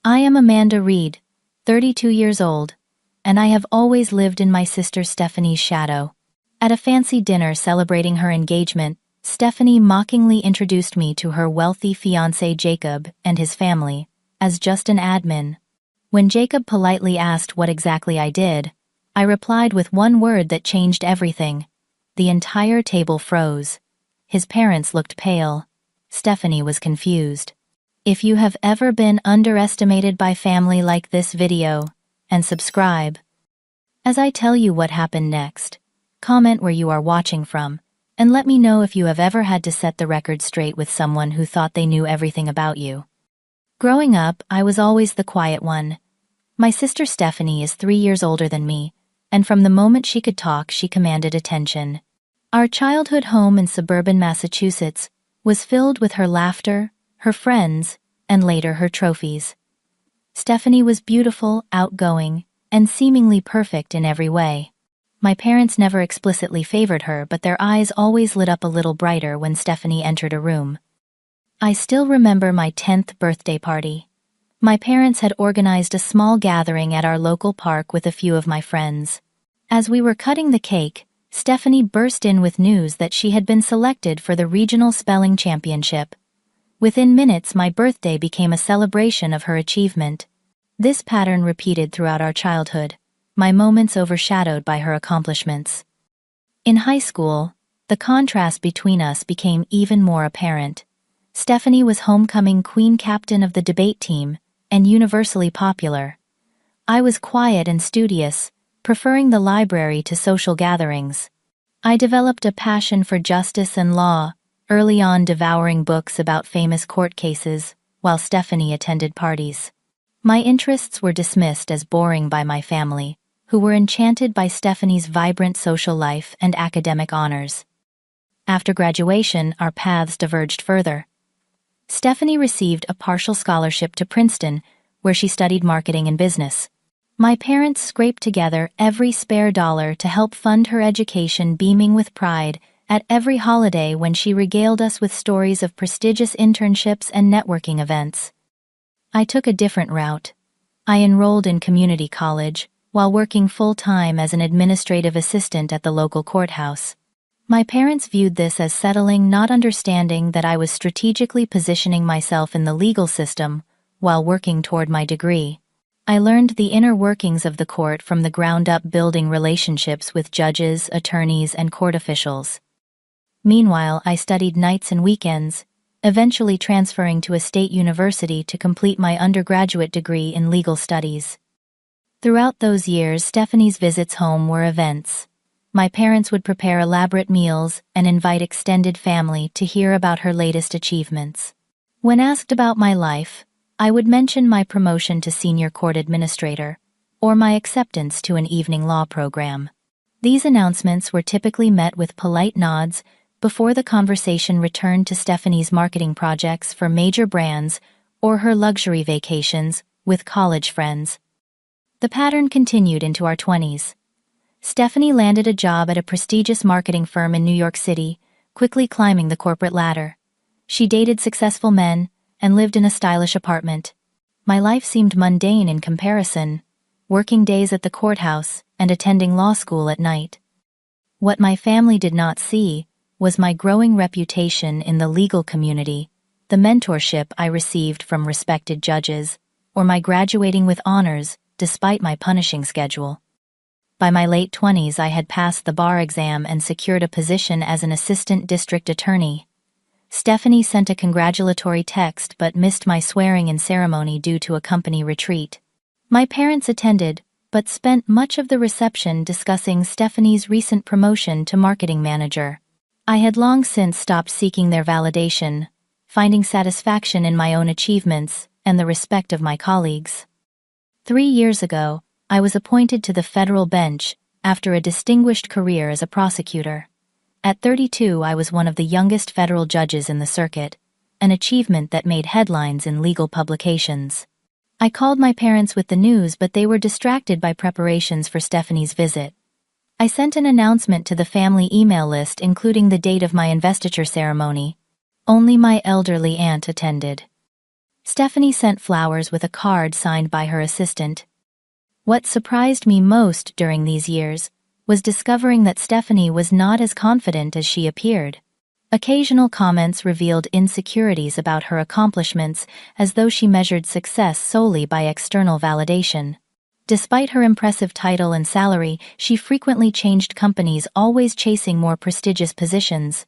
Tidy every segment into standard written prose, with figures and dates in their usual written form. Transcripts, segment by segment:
I am Amanda Reed, 32 years old, and I have always lived in my sister Stephanie's shadow. At a fancy dinner celebrating her engagement, Stephanie mockingly introduced me to her wealthy fiancé Jacob and his family as just an admin. When Jacob politely asked what exactly I did, I replied with one word that changed everything. The entire table froze. His parents looked pale. Stephanie was confused. If you have ever been underestimated by family, like this video and subscribe. As I tell you what happened next, comment where you are watching from, and let me know if you have ever had to set the record straight with someone who thought they knew everything about you. Growing up, I was always the quiet one. My sister Stephanie is 3 years older than me, and from the moment she could talk, she commanded attention. Our childhood home in suburban Massachusetts was filled with her laughter, her friends, and later her trophies. Stephanie was beautiful, outgoing, and seemingly perfect in every way. My parents never explicitly favored her, but their eyes always lit up a little brighter when Stephanie entered a room. I still remember my 10th birthday party. My parents had organized a small gathering at our local park with a few of my friends. As we were cutting the cake, Stephanie burst in with news that she had been selected for the regional spelling championship. Within minutes, my birthday became a celebration of her achievement. This pattern repeated throughout our childhood, my moments overshadowed by her accomplishments. In high school, the contrast between us became even more apparent. Stephanie was homecoming queen, captain of the debate team, and universally popular. I was quiet and studious, preferring the library to social gatherings. I developed a passion for justice and law, early on devouring books about famous court cases, while Stephanie attended parties. My interests were dismissed as boring by my family, who were enchanted by Stephanie's vibrant social life and academic honors. After graduation, our paths diverged further. Stephanie received a partial scholarship to Princeton, where she studied marketing and business. My parents scraped together every spare dollar to help fund her education, beaming with pride at every holiday when she regaled us with stories of prestigious internships and networking events. I took a different route. I enrolled in community college, while working full-time as an administrative assistant at the local courthouse. My parents viewed this as settling, not understanding that I was strategically positioning myself in the legal system while working toward my degree. I learned the inner workings of the court from the ground up, building relationships with judges, attorneys, and court officials. Meanwhile, I studied nights and weekends, eventually transferring to a state university to complete my undergraduate degree in legal studies. Throughout those years, Stephanie's visits home were events. My parents would prepare elaborate meals and invite extended family to hear about her latest achievements. When asked about my life, I would mention my promotion to senior court administrator, or my acceptance to an evening law program. These announcements were typically met with polite nods before the conversation returned to Stephanie's marketing projects for major brands or her luxury vacations with college friends. The pattern continued into our 20s. Stephanie landed a job at a prestigious marketing firm in New York City, quickly climbing the corporate ladder. She dated successful men and lived in a stylish apartment. My life seemed mundane in comparison, working days at the courthouse and attending law school at night. What my family did not see was my growing reputation in the legal community, the mentorship I received from respected judges, or my graduating with honors despite my punishing schedule. By my late 20s, I had passed the bar exam and secured a position as an assistant district attorney. Stephanie sent a congratulatory text but missed my swearing-in ceremony due to a company retreat. My parents attended, but spent much of the reception discussing Stephanie's recent promotion to marketing manager. I had long since stopped seeking their validation, finding satisfaction in my own achievements and the respect of my colleagues. 3 years ago, I was appointed to the federal bench after a distinguished career as a prosecutor. At 32, I was one of the youngest federal judges in the circuit, an achievement that made headlines in legal publications. I called my parents with the news, but they were distracted by preparations for Stephanie's visit. I sent an announcement to the family email list including the date of my investiture ceremony. Only my elderly aunt attended. Stephanie sent flowers with a card signed by her assistant. What surprised me most during these years was discovering that Stephanie was not as confident as she appeared. Occasional comments revealed insecurities about her accomplishments, as though she measured success solely by external validation. Despite her impressive title and salary, she frequently changed companies, always chasing more prestigious positions.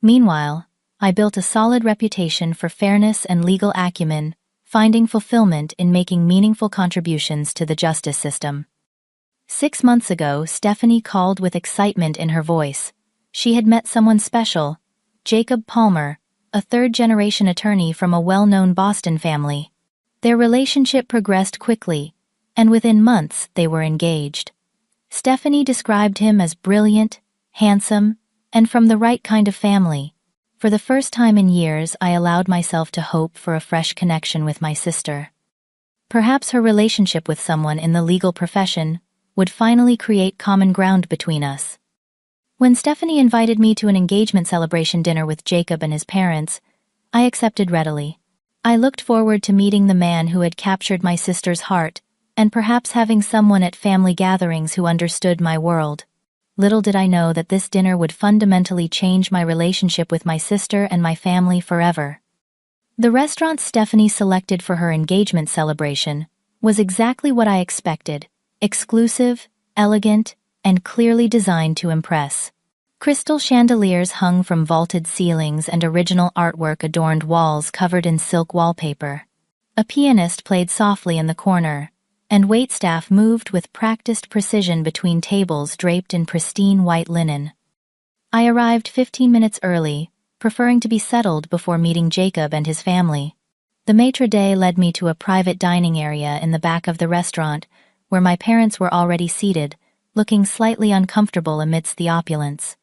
Meanwhile, I built a solid reputation for fairness and legal acumen, finding fulfillment in making meaningful contributions to the justice system. 6 months ago, Stephanie called with excitement in her voice. She had met someone special, Jacob Palmer, a third-generation attorney from a well-known Boston family. Their relationship progressed quickly, and within months they were engaged. Stephanie described him as brilliant, handsome, and from the right kind of family. For the first time in years, I allowed myself to hope for a fresh connection with my sister. Perhaps her relationship with someone in the legal profession would finally create common ground between us. When Stephanie invited me to an engagement celebration dinner with Jacob and his parents, I accepted readily. I looked forward to meeting the man who had captured my sister's heart, and perhaps having someone at family gatherings who understood my world. Little did I know that this dinner would fundamentally change my relationship with my sister and my family forever. The restaurant Stephanie selected for her engagement celebration was exactly what I expected: exclusive, elegant, and clearly designed to impress. Crystal chandeliers hung from vaulted ceilings and original artwork adorned walls covered in silk wallpaper. A pianist played softly in the corner, and waitstaff moved with practiced precision between tables draped in pristine white linen. I arrived 15 minutes early, preferring to be settled before meeting Jacob and his family. The maitre d' led me to a private dining area in the back of the restaurant, where my parents were already seated, looking slightly uncomfortable amidst the opulence.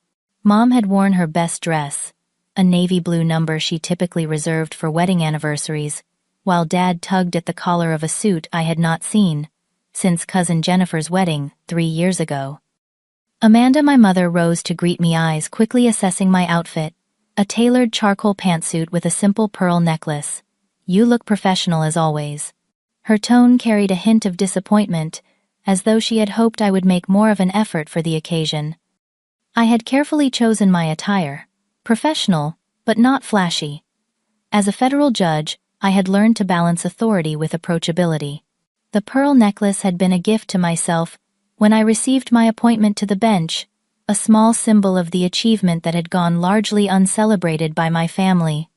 Mom had worn her best dress, a navy blue number she typically reserved for wedding anniversaries, while Dad tugged at the collar of a suit I had not seen since cousin Jennifer's wedding 3 years ago. Amanda, my mother, rose to greet me, eyes quickly assessing my outfit, a tailored charcoal pantsuit with a simple pearl necklace. "You look professional as always." Her tone carried a hint of disappointment, as though she had hoped I would make more of an effort for the occasion. I had carefully chosen my attire, professional, but not flashy. As a federal judge, I had learned to balance authority with approachability. The pearl necklace had been a gift to myself when I received my appointment to the bench, a small symbol of the achievement that had gone largely uncelebrated by my family.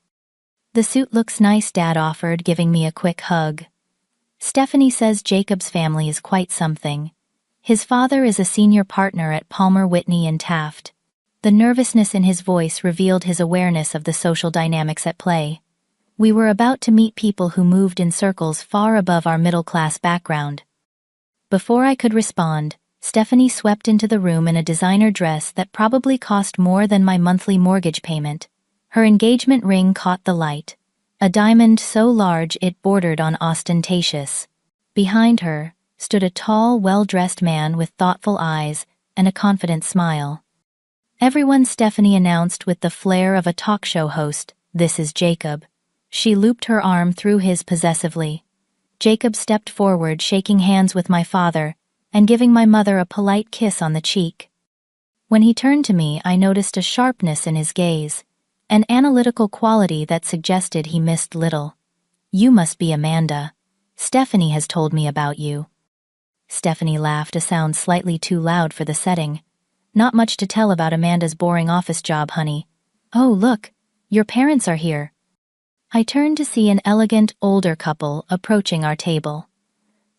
"The suit looks nice," Dad offered, giving me a quick hug. "Stephanie says Jacob's family is quite something. His father is a senior partner at Palmer, Whitney and Taft." The nervousness in his voice revealed his awareness of the social dynamics at play. We were about to meet people who moved in circles far above our middle-class background. Before I could respond, Stephanie swept into the room in a designer dress that probably cost more than my monthly mortgage payment. Her engagement ring caught the light, a diamond so large it bordered on ostentatious. Behind her stood a tall, well-dressed man with thoughtful eyes and a confident smile. "Everyone," Stephanie announced with the flair of a talk show host, "this is Jacob." She looped her arm through his possessively. Jacob stepped forward, shaking hands with my father and giving my mother a polite kiss on the cheek. When he turned to me, I noticed a sharpness in his gaze, an analytical quality that suggested he missed little. "You must be Amanda. Stephanie has told me about you." Stephanie laughed, a sound slightly too loud for the setting. "Not much to tell about Amanda's boring office job, honey. Oh, look, your parents are here." I turned to see an elegant, older couple approaching our table.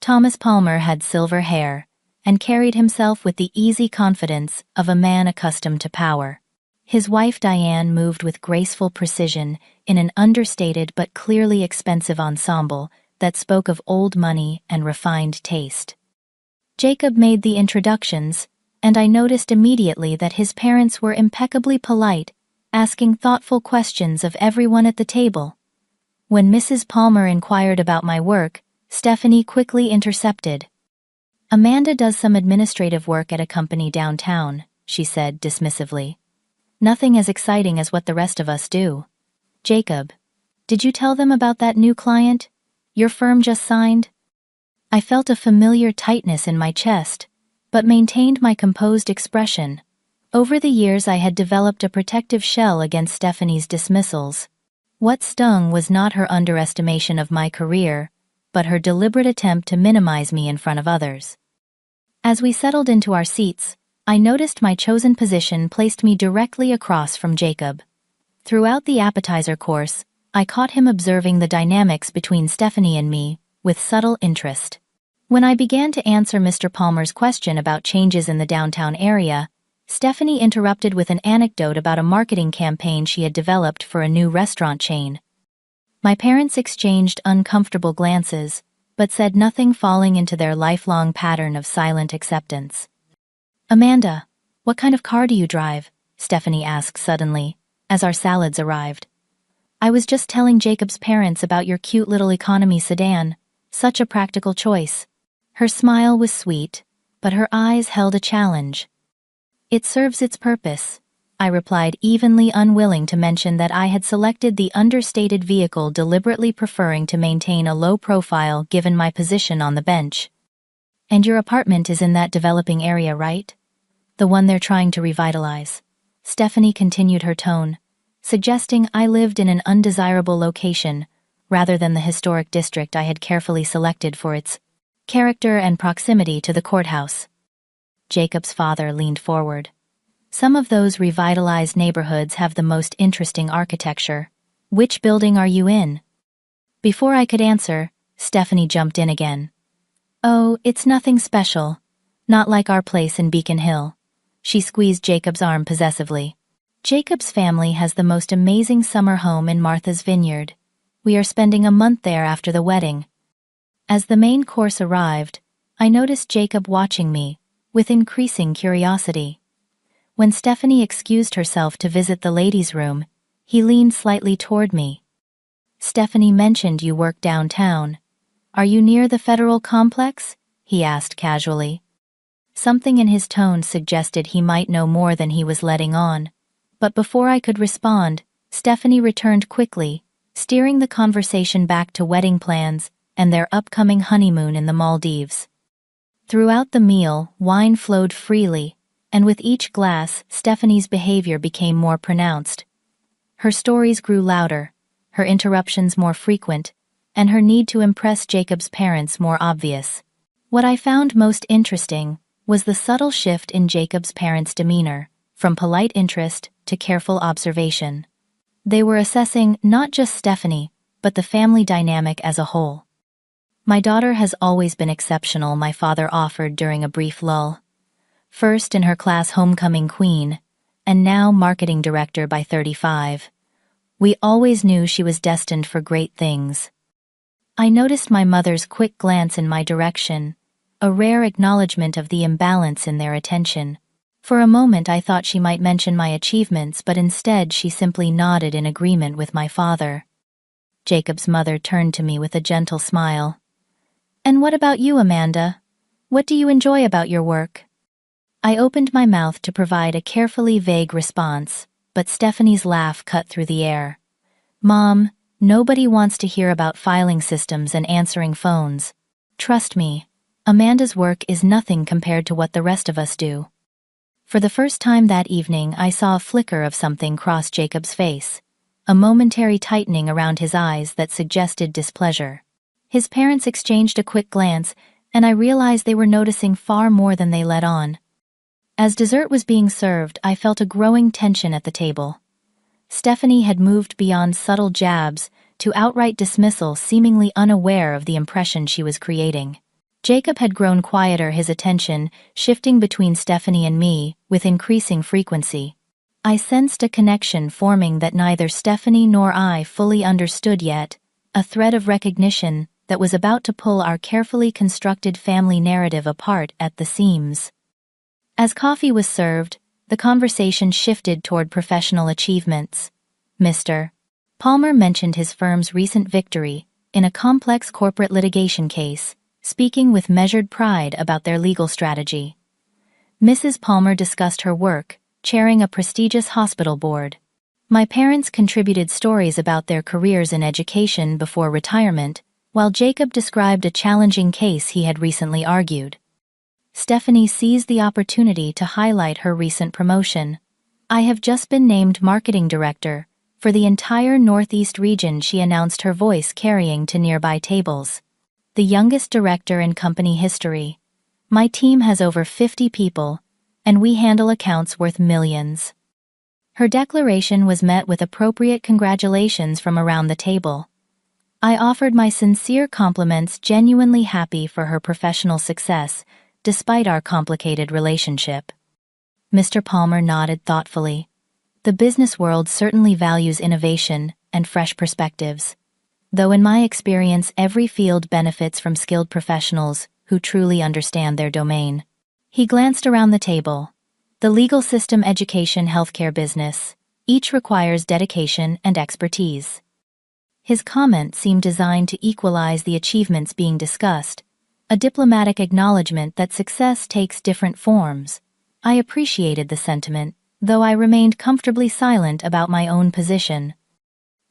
Thomas Palmer had silver hair and carried himself with the easy confidence of a man accustomed to power. His wife Diane moved with graceful precision in an understated but clearly expensive ensemble that spoke of old money and refined taste. Jacob made the introductions, and I noticed immediately that his parents were impeccably polite, asking thoughtful questions of everyone at the table. When Mrs. Palmer inquired about my work, Stephanie quickly intercepted. "Amanda does some administrative work at a company downtown," she said dismissively. "Nothing as exciting as what the rest of us do." "Jacob, Did you tell them about that new client your firm just signed? I felt a familiar tightness in my chest, but maintained my composed expression. Over the years I had developed a protective shell against Stephanie's dismissals. What stung was not her underestimation of my career, but her deliberate attempt to minimize me in front of others. As we settled into our seats, I noticed my chosen position placed me directly across from Jacob. Throughout the appetizer course, I caught him observing the dynamics between Stephanie and me, with subtle interest. When I began to answer Mr. Palmer's question about changes in the downtown area, Stephanie interrupted with an anecdote about a marketing campaign she had developed for a new restaurant chain. My parents exchanged uncomfortable glances, but said nothing, falling into their lifelong pattern of silent acceptance. "Amanda, what kind of car do you drive?" Stephanie asked suddenly, as our salads arrived. "I was just telling Jacob's parents about your cute little economy sedan. Such a practical choice." Her smile was sweet, but her eyes held a challenge. "It serves its purpose," I replied, evenly unwilling to mention that I had selected the understated vehicle, deliberately preferring to maintain a low profile given my position on the bench. "And your apartment is in that developing area, right? The one they're trying to revitalize." Stephanie continued her tone, suggesting I lived in an undesirable location, rather than the historic district I had carefully selected for its character and proximity to the courthouse. Jacob's father leaned forward. "Some of those revitalized neighborhoods have the most interesting architecture. Which building are you in?" Before I could answer, Stephanie jumped in again. "Oh, it's nothing special. Not like our place in Beacon Hill." She squeezed Jacob's arm possessively. "Jacob's family has the most amazing summer home in Martha's Vineyard. We are spending a month there after the wedding." As the main course arrived, I noticed Jacob watching me, with increasing curiosity. When Stephanie excused herself to visit the ladies' room, he leaned slightly toward me. "Stephanie mentioned you work downtown. Are you near the Federal Complex?" he asked casually. Something in his tone suggested he might know more than he was letting on, but before I could respond, Stephanie returned quickly, steering the conversation back to wedding plans and their upcoming honeymoon in the Maldives. Throughout the meal, wine flowed freely, and with each glass, Stephanie's behavior became more pronounced. Her stories grew louder, her interruptions more frequent, and her need to impress Jacob's parents more obvious. What I found most interesting was the subtle shift in Jacob's parents' demeanor, from polite interest to careful observation. They were assessing not just Stephanie, but the family dynamic as a whole. "My daughter has always been exceptional," my father offered during a brief lull. "First in her class homecoming queen, and now marketing director by 35. We always knew she was destined for great things." I noticed my mother's quick glance in my direction, a rare acknowledgement of the imbalance in their attention. For a moment I thought she might mention my achievements, but instead she simply nodded in agreement with my father. Jacob's mother turned to me with a gentle smile. "And what about you, Amanda? What do you enjoy about your work?" I opened my mouth to provide a carefully vague response, but Stephanie's laugh cut through the air. "Mom, nobody wants to hear about filing systems and answering phones. Trust me, Amanda's work is nothing compared to what the rest of us do." For the first time that evening, I saw a flicker of something cross Jacob's face, a momentary tightening around his eyes that suggested displeasure. His parents exchanged a quick glance, and I realized they were noticing far more than they let on. As dessert was being served, I felt a growing tension at the table. Stephanie had moved beyond subtle jabs to outright dismissal, seemingly unaware of the impression she was creating. Jacob had grown quieter, his attention shifting between Stephanie and me with increasing frequency. I sensed a connection forming that neither Stephanie nor I fully understood yet, a thread of recognition that was about to pull our carefully constructed family narrative apart at the seams. As coffee was served, the conversation shifted toward professional achievements. Mr. Palmer mentioned his firm's recent victory in a complex corporate litigation case, speaking with measured pride about their legal strategy. Mrs. Palmer discussed her work, chairing a prestigious hospital board. My parents contributed stories about their careers in education before retirement, while Jacob described a challenging case he had recently argued. Stephanie seized the opportunity to highlight her recent promotion. "I have just been named marketing director for the entire Northeast region," she announced, her voice carrying to nearby tables. "The youngest director in company history. My team has over 50 people, and we handle accounts worth millions." Her declaration was met with appropriate congratulations from around the table. I offered my sincere compliments, genuinely happy for her professional success, despite our complicated relationship. Mr. Palmer nodded thoughtfully. "The business world certainly values innovation and fresh perspectives, though in my experience every field benefits from skilled professionals who truly understand their domain." He glanced around the table. "The legal system, education, healthcare, business, each requires dedication and expertise." His comment seemed designed to equalize the achievements being discussed, a diplomatic acknowledgement that success takes different forms. I appreciated the sentiment, though I remained comfortably silent about my own position.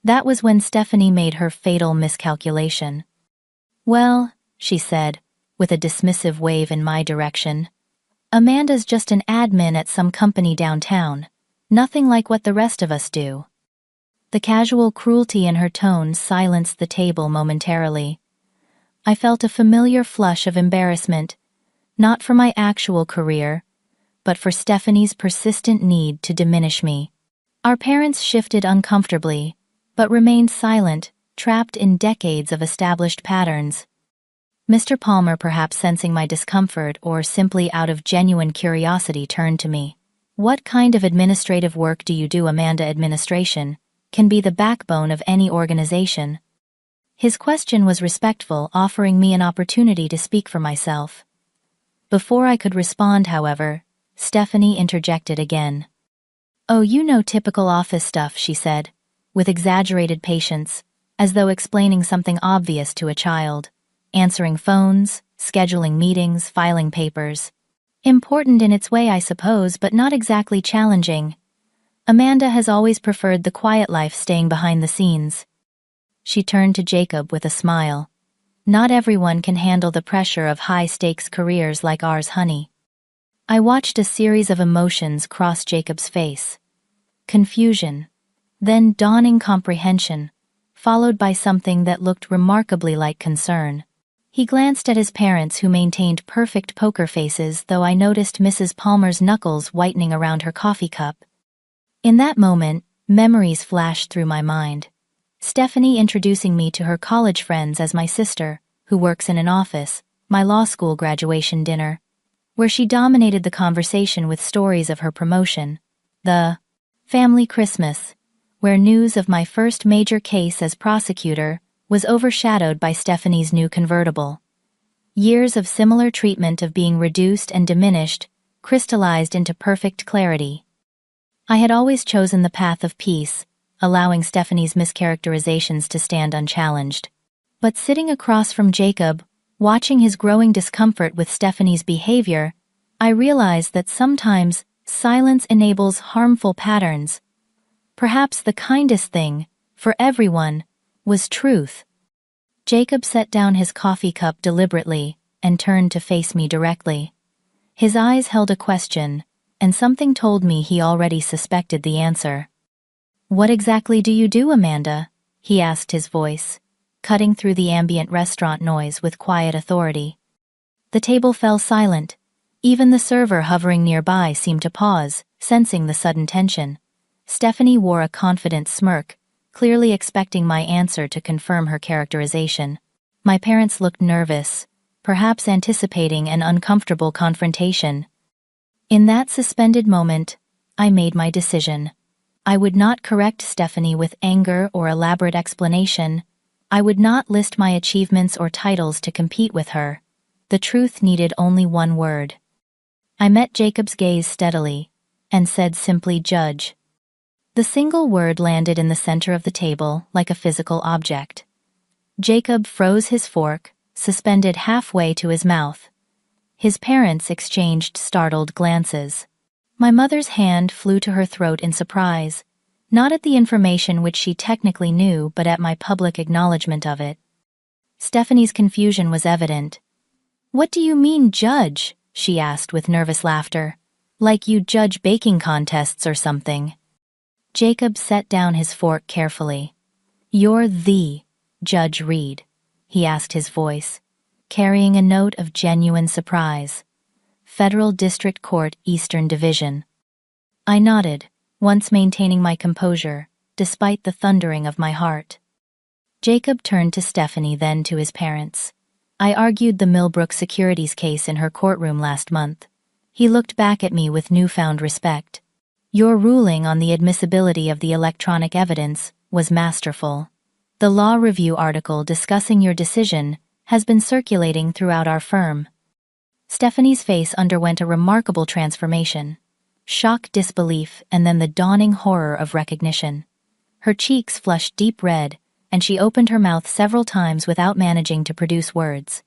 That was when Stephanie made her fatal miscalculation. "Well," she said, with a dismissive wave in my direction, "Amanda's just an admin at some company downtown. Nothing like what the rest of us do." The casual cruelty in her tone silenced the table momentarily. I felt a familiar flush of embarrassment, not for my actual career, but for Stephanie's persistent need to diminish me. Our parents shifted uncomfortably, but remained silent, trapped in decades of established patterns. Mr. Palmer, perhaps sensing my discomfort or simply out of genuine curiosity, turned to me. "What kind of administrative work do you do?" "Amanda, administration can be the backbone of any organization." His question was respectful, offering me an opportunity to speak for myself. Before I could respond, however, Stephanie interjected again. "Oh, you know, typical office stuff," she said, with exaggerated patience, as though explaining something obvious to a child. "Answering phones, scheduling meetings, filing papers. Important in its way, I suppose, but not exactly challenging. Amanda has always preferred the quiet life, staying behind the scenes." She turned to Jacob with a smile. "Not everyone can handle the pressure of high-stakes careers like ours, honey." I watched a series of emotions cross Jacob's face. Confusion, then dawning comprehension, followed by something that looked remarkably like concern. He glanced at his parents, who maintained perfect poker faces, though I noticed Mrs. Palmer's knuckles whitening around her coffee cup. In that moment, memories flashed through my mind. Stephanie introducing me to her college friends as my sister, who works in an office, my law school graduation dinner, where she dominated the conversation with stories of her promotion, the family Christmas, where news of my first major case as prosecutor was overshadowed by Stephanie's new convertible. Years of similar treatment, of being reduced and diminished, crystallized into perfect clarity. I had always chosen the path of peace, allowing Stephanie's mischaracterizations to stand unchallenged. But sitting across from Jacob, watching his growing discomfort with Stephanie's behavior, I realized that sometimes silence enables harmful patterns. Perhaps the kindest thing, for everyone, was truth. Jacob set down his coffee cup deliberately and turned to face me directly. His eyes held a question, and something told me he already suspected the answer. "What exactly do you do, Amanda?" he asked, his voice cutting through the ambient restaurant noise with quiet authority. The table fell silent. Even the server hovering nearby seemed to pause, sensing the sudden tension. Stephanie wore a confident smirk, clearly expecting my answer to confirm her characterization. My parents looked nervous, perhaps anticipating an uncomfortable confrontation. In that suspended moment, I made my decision. I would not correct Stephanie with anger or elaborate explanation. I would not list my achievements or titles to compete with her. The truth needed only one word. I met Jacob's gaze steadily, and said simply, "Judge." The single word landed in the center of the table like a physical object. Jacob froze his fork, suspended halfway to his mouth. His parents exchanged startled glances. My mother's hand flew to her throat in surprise. Not at the information which she technically knew, but at my public acknowledgement of it. Stephanie's confusion was evident. "What do you mean, judge?" she asked with nervous laughter. "Like you judge baking contests or something." Jacob set down his fork carefully. "You're the Judge Reed?" he asked, his voice carrying a note of genuine surprise. "Federal District Court, Eastern Division." I nodded, once maintaining my composure, despite the thundering of my heart. Jacob turned to Stephanie, then to his parents. "I argued the Millbrook securities case in her courtroom last month." He looked back at me with newfound respect. "Your ruling on the admissibility of the electronic evidence was masterful. The law review article discussing your decision has been circulating throughout our firm." Stephanie's face underwent a remarkable transformation. Shock, disbelief, and then the dawning horror of recognition. Her cheeks flushed deep red, and she opened her mouth several times without managing to produce words.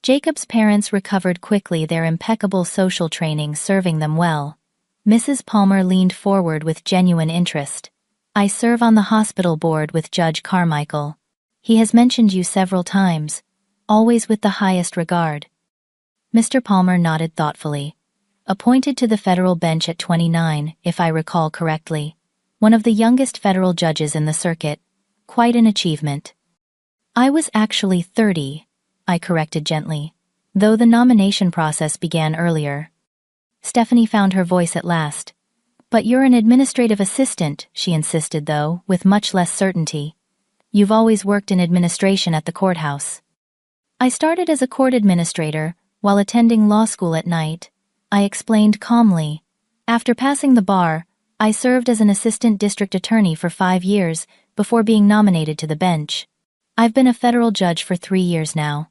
Jacob's parents recovered quickly, their impeccable social training serving them well. Mrs. Palmer leaned forward with genuine interest. "I serve on the hospital board with Judge Carmichael. He has mentioned you several times, always with the highest regard." Mr. Palmer nodded thoughtfully. "Appointed to the federal bench at 29, if I recall correctly. One of the youngest federal judges in the circuit. Quite an achievement." "I was actually 30, I corrected gently, though the nomination process began earlier. Stephanie found her voice at last. "But you're an administrative assistant," she insisted, though with much less certainty. "You've always worked in administration at the courthouse." "I started as a court administrator while attending law school at night," I explained calmly. "After passing the bar, I served as an assistant district attorney for 5 years before being nominated to the bench. I've been a federal judge for 3 years now."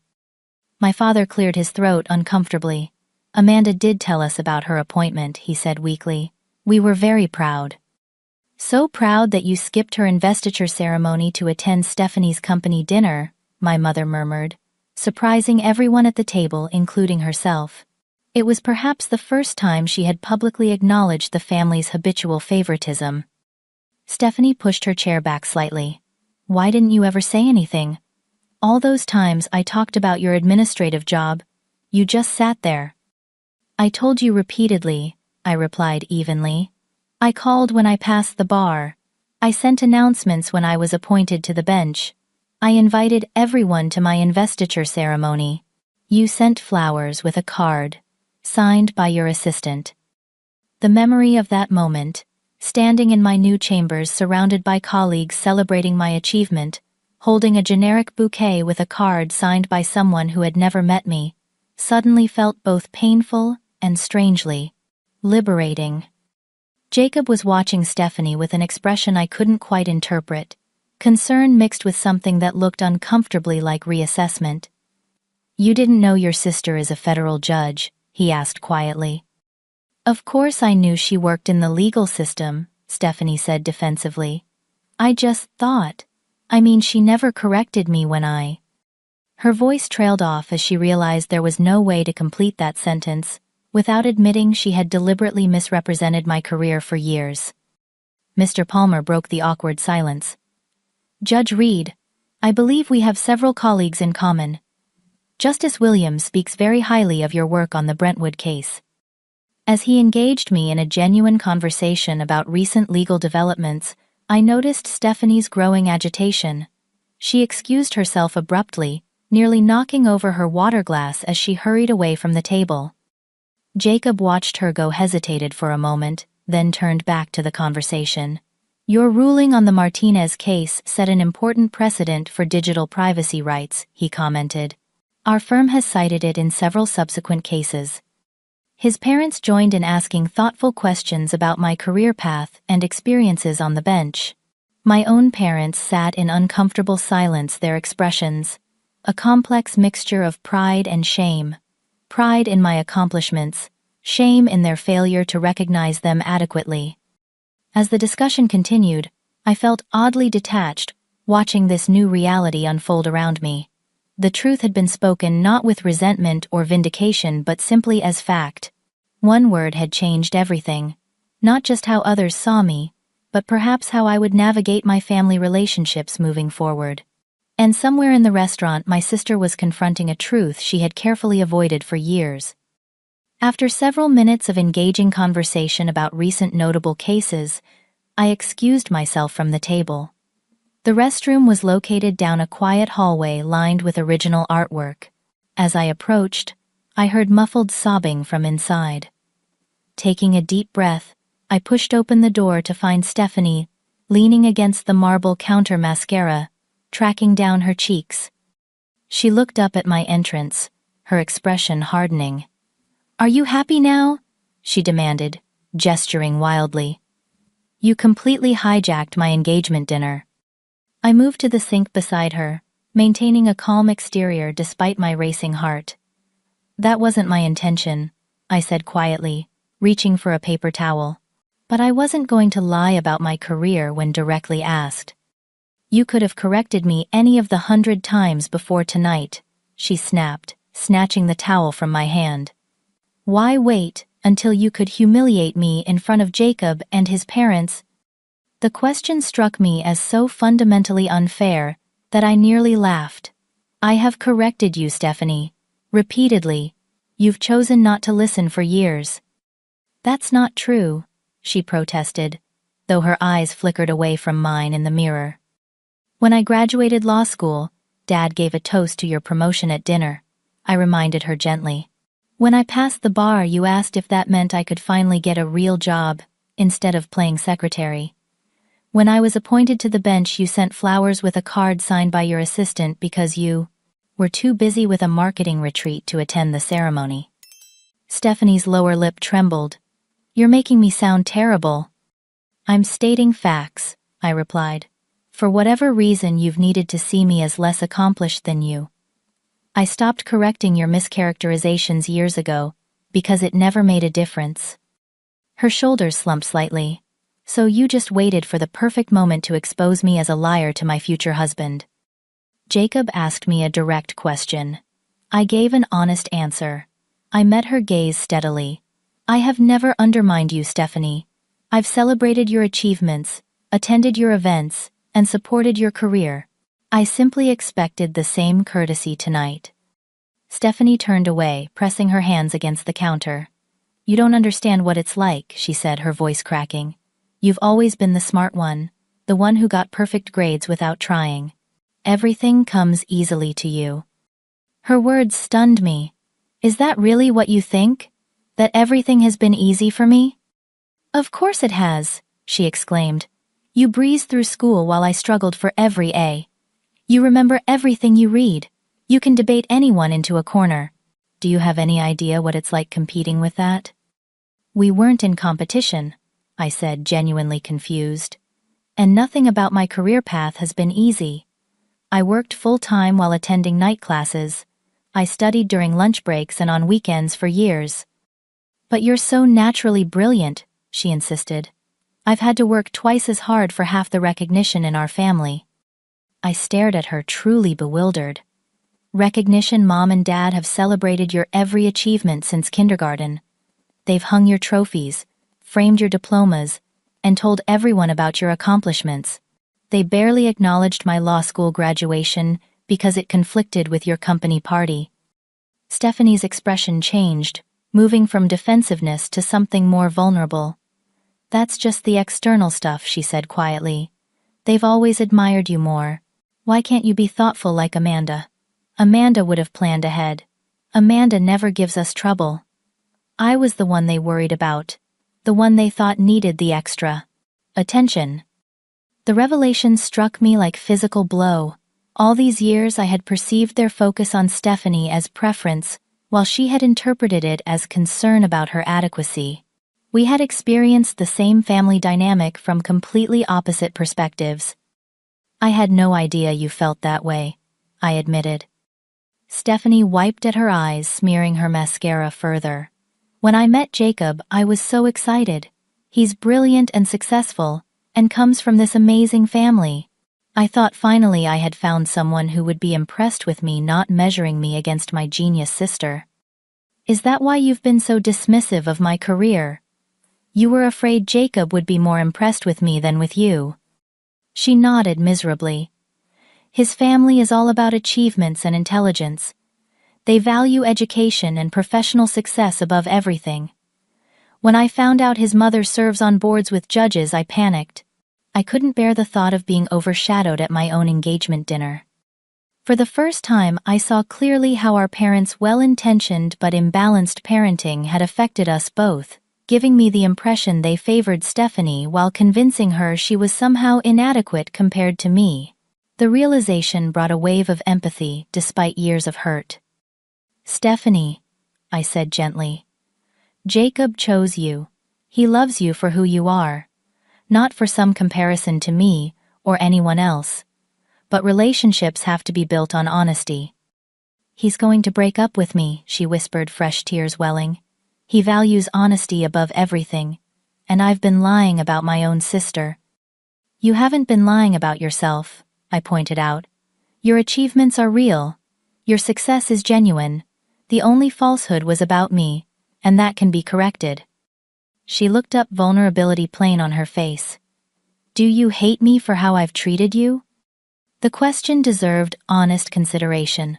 My father cleared his throat uncomfortably. "Amanda did tell us about her appointment," he said weakly. "We were very proud." "So proud that you skipped her investiture ceremony to attend Stephanie's company dinner," my mother murmured, surprising everyone at the table, including herself. It was perhaps the first time she had publicly acknowledged the family's habitual favoritism. Stephanie pushed her chair back slightly. "Why didn't you ever say anything? All those times I talked about your administrative job, you just sat there." "I told you repeatedly," I replied evenly. "I called when I passed the bar. I sent announcements when I was appointed to the bench. I invited everyone to my investiture ceremony. You sent flowers with a card, signed by your assistant." The memory of that moment, standing in my new chambers surrounded by colleagues celebrating my achievement, holding a generic bouquet with a card signed by someone who had never met me, suddenly felt both painful and strangely liberating. Jacob was watching Stephanie with an expression I couldn't quite interpret, concern mixed with something that looked uncomfortably like reassessment. "You didn't know your sister is a federal judge?" he asked quietly. "Of course I knew she worked in the legal system," Stephanie said defensively. "I just thought. I mean, she never corrected me when I—" Her voice trailed off as she realized there was no way to complete that sentence without admitting she had deliberately misrepresented my career for years. Mr. Palmer broke the awkward silence. "Judge Reed, I believe we have several colleagues in common. Justice Williams speaks very highly of your work on the Brentwood case." As he engaged me in a genuine conversation about recent legal developments, I noticed Stephanie's growing agitation. She excused herself abruptly, nearly knocking over her water glass as she hurried away from the table. Jacob watched her go, hesitated for a moment, then turned back to the conversation. "Your ruling on the Martinez case set an important precedent for digital privacy rights," he commented. "Our firm has cited it in several subsequent cases." His parents joined in asking thoughtful questions about my career path and experiences on the bench. My own parents sat in uncomfortable silence, their expressions a complex mixture of pride and shame. Pride in my accomplishments, shame in their failure to recognize them adequately. As the discussion continued, I felt oddly detached, watching this new reality unfold around me. The truth had been spoken not with resentment or vindication but simply as fact. One word had changed everything. Not just how others saw me, but perhaps how I would navigate my family relationships moving forward. And somewhere in the restaurant, my sister was confronting a truth she had carefully avoided for years. After several minutes of engaging conversation about recent notable cases, I excused myself from the table. The restroom was located down a quiet hallway lined with original artwork. As I approached, I heard muffled sobbing from inside. Taking a deep breath, I pushed open the door to find Stephanie, leaning against the marble counter, mascara tracking down her cheeks. She looked up at my entrance, her expression hardening. "Are you happy now?" she demanded, gesturing wildly. "You completely hijacked my engagement dinner." I moved to the sink beside her, maintaining a calm exterior despite my racing heart. "That wasn't my intention," I said quietly, reaching for a paper towel. But I wasn't going to lie about my career when directly asked. "You could have corrected me any of the 100 times before tonight," she snapped, snatching the towel from my hand. "Why wait until you could humiliate me in front of Jacob and his parents?" The question struck me as so fundamentally unfair that I nearly laughed. "I have corrected you, Stephanie. Repeatedly. You've chosen not to listen for years." "That's not true," she protested, though her eyes flickered away from mine in the mirror. "When I graduated law school, Dad gave a toast to your promotion at dinner," I reminded her gently. "When I passed the bar, you asked if that meant I could finally get a real job, instead of playing secretary. When I was appointed to the bench, you sent flowers with a card signed by your assistant because you were too busy with a marketing retreat to attend the ceremony." Stephanie's lower lip trembled. "You're making me sound terrible." "I'm stating facts," I replied. "For whatever reason, you've needed to see me as less accomplished than you. I stopped correcting your mischaracterizations years ago because it never made a difference." Her shoulders slumped slightly. "So you just waited for the perfect moment to expose me as a liar to my future husband?" Jacob asked me a direct question. I gave an honest answer. I met her gaze steadily. "I have never undermined you, Stephanie. I've celebrated your achievements, attended your events, and supported your career. I simply expected the same courtesy tonight." Stephanie turned away, pressing her hands against the counter. "You don't understand what it's like," she said, her voice cracking. "You've always been the smart one, the one who got perfect grades without trying. Everything comes easily to you." Her words stunned me. "Is that really what you think? That everything has been easy for me?" "Of course it has," she exclaimed. "You breezed through school while I struggled for every A. You remember everything you read. You can debate anyone into a corner. Do you have any idea what it's like competing with that?" "We weren't in competition," I said, genuinely confused. "And nothing about my career path has been easy. I worked full-time while attending night classes. I studied during lunch breaks and on weekends for years." "But you're so naturally brilliant," she insisted. "I've had to work twice as hard for half the recognition in our family." I stared at her, truly bewildered. "Recognition? Mom and Dad have celebrated your every achievement since kindergarten. They've hung your trophies, framed your diplomas, and told everyone about your accomplishments. They barely acknowledged my law school graduation because it conflicted with your company party." Stephanie's expression changed, moving from defensiveness to something more vulnerable. "That's just the external stuff," she said quietly. "They've always admired you more. Why can't you be thoughtful like Amanda? Amanda would have planned ahead. Amanda never gives us trouble. I was the one they worried about, the one they thought needed the extra attention." The revelation struck me like physical blow. All these years I had perceived their focus on Stephanie as preference, while she had interpreted it as concern about her adequacy. We had experienced the same family dynamic from completely opposite perspectives. "I had no idea you felt that way," I admitted. Stephanie wiped at her eyes, smearing her mascara further. "When I met Jacob, I was so excited. He's brilliant and successful, and comes from this amazing family. I thought finally I had found someone who would be impressed with me, not measuring me against my genius sister." "Is that why you've been so dismissive of my career?" You were afraid Jacob would be more impressed with me than with you. She nodded miserably. His family is all about achievements and intelligence. They value education and professional success above everything. When I found out his mother serves on boards with judges, I panicked. I couldn't bear the thought of being overshadowed at my own engagement dinner. For the first time, I saw clearly how our parents' well-intentioned but imbalanced parenting had affected us both, giving me the impression they favored Stephanie while convincing her she was somehow inadequate compared to me. The realization brought a wave of empathy despite years of hurt. "Stephanie," I said gently, "Jacob chose you. He loves you for who you are, not for some comparison to me or anyone else. But relationships have to be built on honesty." "He's going to break up with me," she whispered, fresh tears welling. "He values honesty above everything, and I've been lying about my own sister." "You haven't been lying about yourself," I pointed out. "Your achievements are real. Your success is genuine. The only falsehood was about me, and that can be corrected." She looked up, vulnerability plain on her face. "Do you hate me for how I've treated you?" The question deserved honest consideration.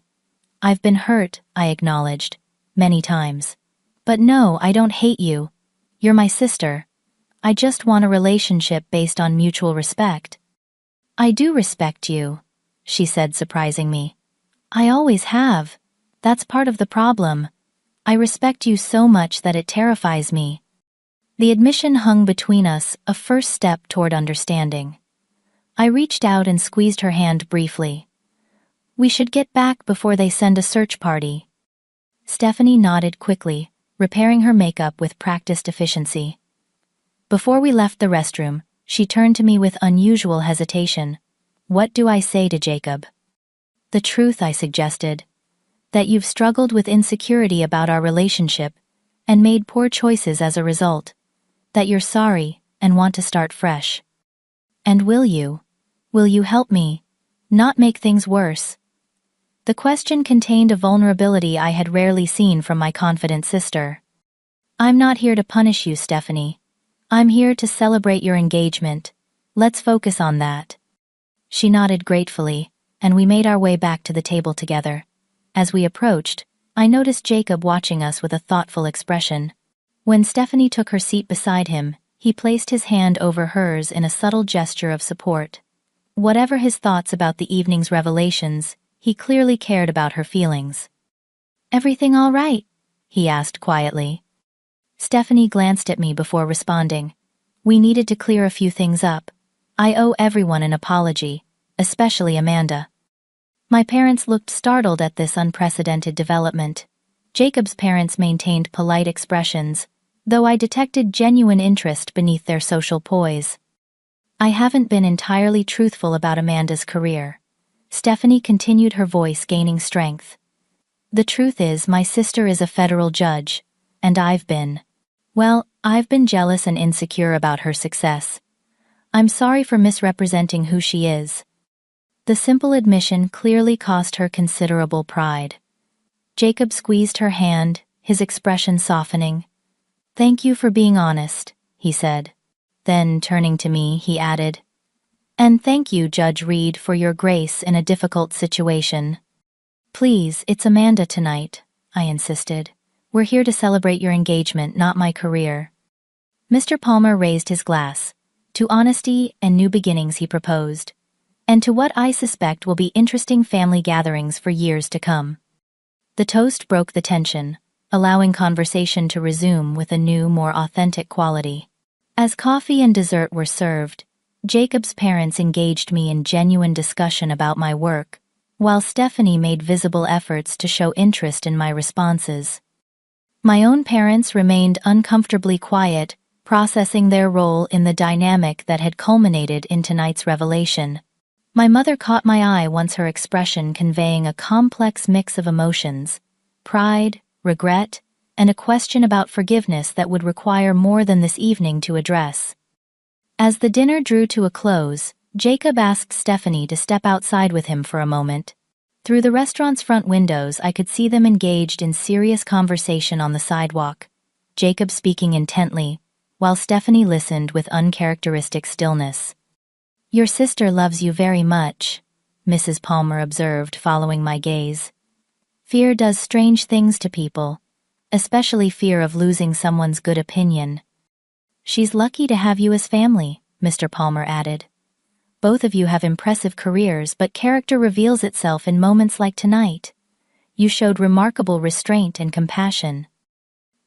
"I've been hurt," I acknowledged, "many times. But no, I don't hate you. You're my sister. I just want a relationship based on mutual respect." "I do respect you," she said, surprising me. "I always have. That's part of the problem. I respect you so much that it terrifies me." The admission hung between us, a first step toward understanding. I reached out and squeezed her hand briefly. "We should get back before they send a search party." Stephanie nodded quickly, repairing her makeup with practiced efficiency. Before we left the restroom, she turned to me with unusual hesitation. "What do I say to Jacob?" "The truth," I suggested. "That you've struggled with insecurity about our relationship and made poor choices as a result. That you're sorry and want to start fresh." "And will you? Will you help me? Not make things worse?" The question contained a vulnerability I had rarely seen from my confident sister. "I'm not here to punish you, Stephanie. I'm here to celebrate your engagement. Let's focus on that." She nodded gratefully, and we made our way back to the table together. As we approached, I noticed Jacob watching us with a thoughtful expression. When Stephanie took her seat beside him, he placed his hand over hers in a subtle gesture of support. Whatever his thoughts about the evening's revelations, he clearly cared about her feelings. "Everything all right?" he asked quietly. Stephanie glanced at me before responding. "We needed to clear a few things up. I owe everyone an apology, especially Amanda." My parents looked startled at this unprecedented development. Jacob's parents maintained polite expressions, though I detected genuine interest beneath their social poise. "I haven't been entirely truthful about Amanda's career." Stephanie continued, her voice gaining strength. "The truth is, my sister is a federal judge, and I've been jealous and insecure about her success. I'm sorry for misrepresenting who she is." The simple admission clearly cost her considerable pride. Jacob squeezed her hand, his expression softening. "Thank you for being honest," he said. Then, turning to me, he added, "And thank you, Judge Reed, for your grace in a difficult situation." "Please, it's Amanda tonight," I insisted. "We're here to celebrate your engagement, not my career." Mr. Palmer raised his glass. "To honesty and new beginnings," he proposed. "And to what I suspect will be interesting family gatherings for years to come." The toast broke the tension, allowing conversation to resume with a new, more authentic quality. As coffee and dessert were served, Jacob's parents engaged me in genuine discussion about my work, while Stephanie made visible efforts to show interest in my responses. My own parents remained uncomfortably quiet, processing their role in the dynamic that had culminated in tonight's revelation. My mother caught my eye once, her expression conveying a complex mix of emotions: pride, regret, and a question about forgiveness that would require more than this evening to address. As the dinner drew to a close, Jacob asked Stephanie to step outside with him for a moment. Through the restaurant's front windows, I could see them engaged in serious conversation on the sidewalk, Jacob speaking intently, while Stephanie listened with uncharacteristic stillness. "Your sister loves you very much," Mrs. Palmer observed, following my gaze. "Fear does strange things to people, especially fear of losing someone's good opinion." "She's lucky to have you as family," Mr. Palmer added. "Both of you have impressive careers, but character reveals itself in moments like tonight. You showed remarkable restraint and compassion."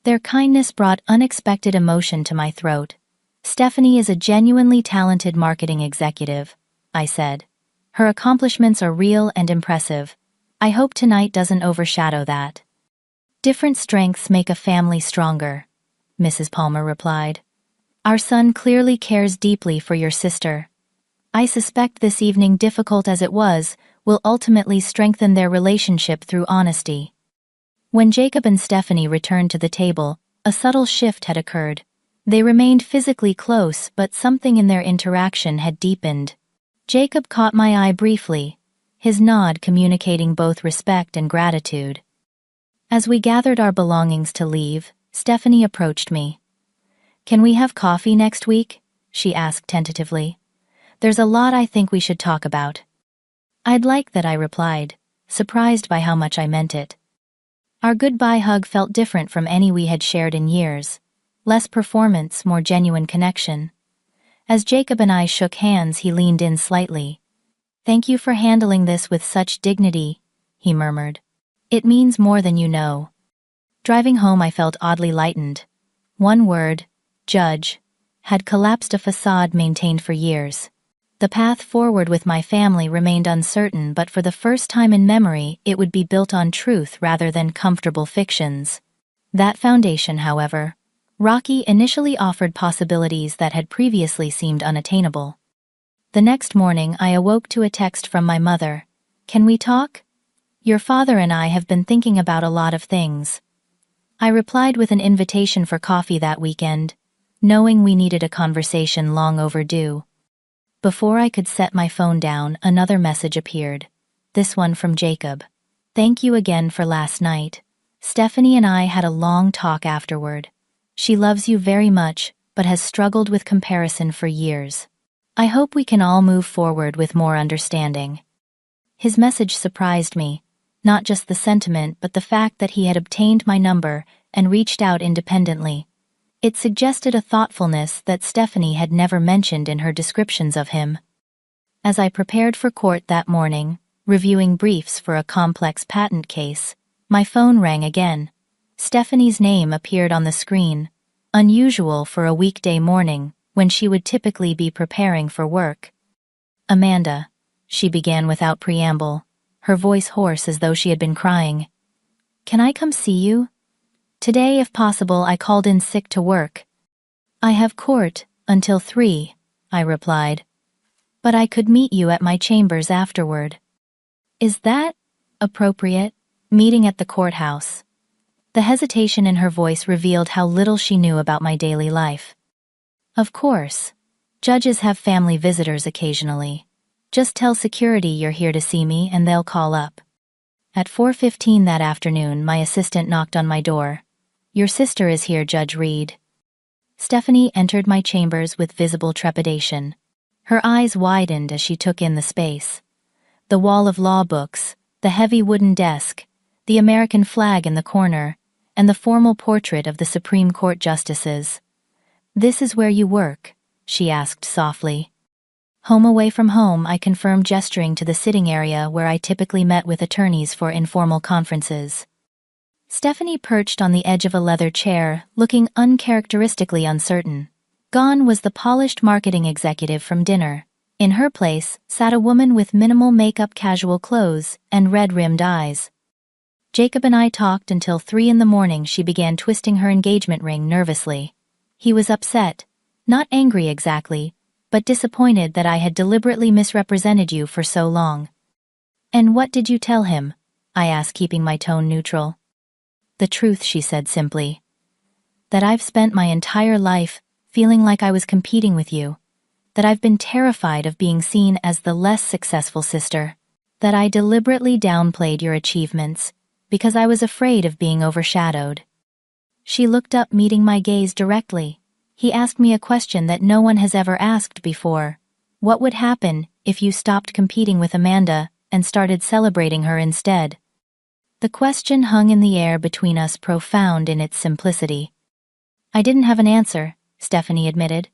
Their kindness brought unexpected emotion to my throat. "Stephanie is a genuinely talented marketing executive," I said. "Her accomplishments are real and impressive. I hope tonight doesn't overshadow that." "Different strengths make a family stronger," Mrs. Palmer replied. "Our son clearly cares deeply for your sister. I suspect this evening, difficult as it was, will ultimately strengthen their relationship through honesty." When Jacob and Stephanie returned to the table, a subtle shift had occurred. They remained physically close, but something in their interaction had deepened. Jacob caught my eye briefly, his nod communicating both respect and gratitude. As we gathered our belongings to leave, Stephanie approached me. "Can we have coffee next week?" she asked tentatively. "There's a lot I think we should talk about." "I'd like that," I replied, surprised by how much I meant it. Our goodbye hug felt different from any we had shared in years. Less performance, more genuine connection. As Jacob and I shook hands, he leaned in slightly. "Thank you for handling this with such dignity," he murmured. "It means more than you know." Driving home, I felt oddly lightened. One word, Judge, had collapsed a facade maintained for years. The path forward with my family remained uncertain, but for the first time in memory, it would be built on truth rather than comfortable fictions. That foundation, however, rocky, initially offered possibilities that had previously seemed unattainable. The next morning, I awoke to a text from my mother. "Can we talk? Your father and I have been thinking about a lot of things." I replied with an invitation for coffee that weekend, knowing we needed a conversation long overdue. Before I could set my phone down, another message appeared. This one from Jacob. "Thank you again for last night. Stephanie and I had a long talk afterward. She loves you very much, but has struggled with comparison for years. I hope we can all move forward with more understanding." His message surprised me, not just the sentiment but the fact that he had obtained my number and reached out independently. It suggested a thoughtfulness that Stephanie had never mentioned in her descriptions of him. As I prepared for court that morning, reviewing briefs for a complex patent case, my phone rang again. Stephanie's name appeared on the screen, unusual for a weekday morning when she would typically be preparing for work. "Amanda," she began without preamble, her voice hoarse as though she had been crying. "Can I come see you? Today, if possible. I called in sick to work." "I have court until 3, I replied. "But I could meet you at my chambers afterward." "Is that appropriate? Meeting at the courthouse?" The hesitation in her voice revealed how little she knew about my daily life. "Of course. Judges have family visitors occasionally. Just tell security you're here to see me and they'll call up." At 4:15 that afternoon, my assistant knocked on my door. "Your sister is here, Judge Reed." Stephanie entered my chambers with visible trepidation. Her eyes widened as she took in the space. The wall of law books, the heavy wooden desk, the American flag in the corner, and the formal portrait of the Supreme Court justices. "This is where you work?" she asked softly. "Home away from home," I confirmed, gesturing to the sitting area where I typically met with attorneys for informal conferences. Stephanie perched on the edge of a leather chair, looking uncharacteristically uncertain. Gone was the polished marketing executive from dinner. In her place sat a woman with minimal makeup, casual clothes, and red-rimmed eyes. Jacob and I talked until 3 in the morning. She began twisting her engagement ring nervously. He was upset, not angry exactly, but disappointed that I had deliberately misrepresented you for so long. "And what did you tell him?" I asked, keeping my tone neutral. "The truth," she said simply. "That I've spent my entire life feeling like I was competing with you. That I've been terrified of being seen as the less successful sister. That I deliberately downplayed your achievements because I was afraid of being overshadowed." She looked up, meeting my gaze directly. He asked me a question that no one has ever asked before. What would happen if you stopped competing with Amanda and started celebrating her instead? The question hung in the air between us, profound in its simplicity. I didn't have an answer, Stephanie admitted.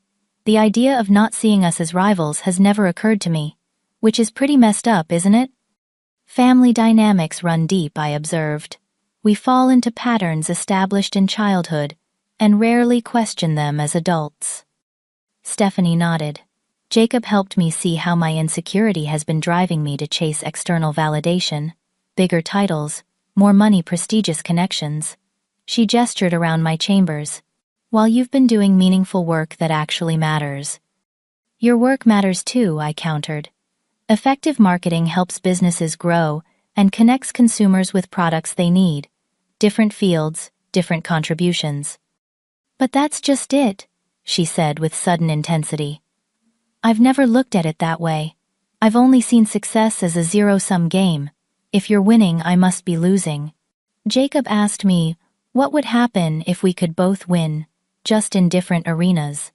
The idea of not seeing us as rivals has never occurred to me. Which is pretty messed up, isn't it? Family dynamics run deep, I observed. We fall into patterns established in childhood and rarely question them as adults. Stephanie nodded. Jacob helped me see how my insecurity has been driving me to chase external validation, bigger titles, more money, prestigious connections. She gestured around my chambers. While you've been doing meaningful work that actually matters. Your work matters too, I countered. Effective marketing helps businesses grow and connects consumers with products they need. Different fields, different contributions. But that's just it, she said with sudden intensity. I've never looked at it that way. I've only seen success as a zero-sum game. If you're winning, I must be losing. Jacob asked me, what would happen if we could both win, just in different arenas?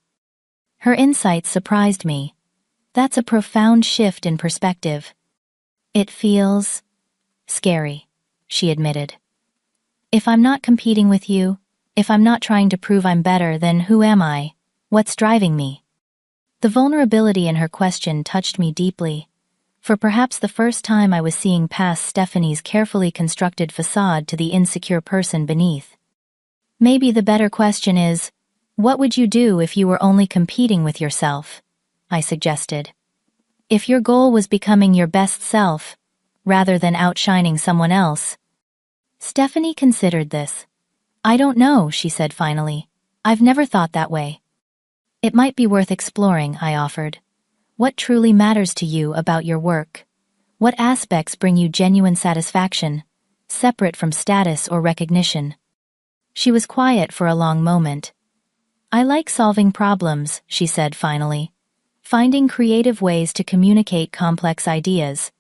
Her insight surprised me. That's a profound shift in perspective. It feels scary, she admitted. If I'm not competing with you, if I'm not trying to prove I'm better, then who am I? What's driving me? The vulnerability in her question touched me deeply. For perhaps the first time, I was seeing past Stephanie's carefully constructed facade to the insecure person beneath. Maybe the better question is, what would you do if you were only competing with yourself? I suggested. If your goal was becoming your best self, rather than outshining someone else. Stephanie considered this. I don't know, she said finally. I've never thought that way. It might be worth exploring, I offered. What truly matters to you about your work? What aspects bring you genuine satisfaction, separate from status or recognition? She was quiet for a long moment. I like solving problems, she said finally. Finding creative ways to communicate complex ideas.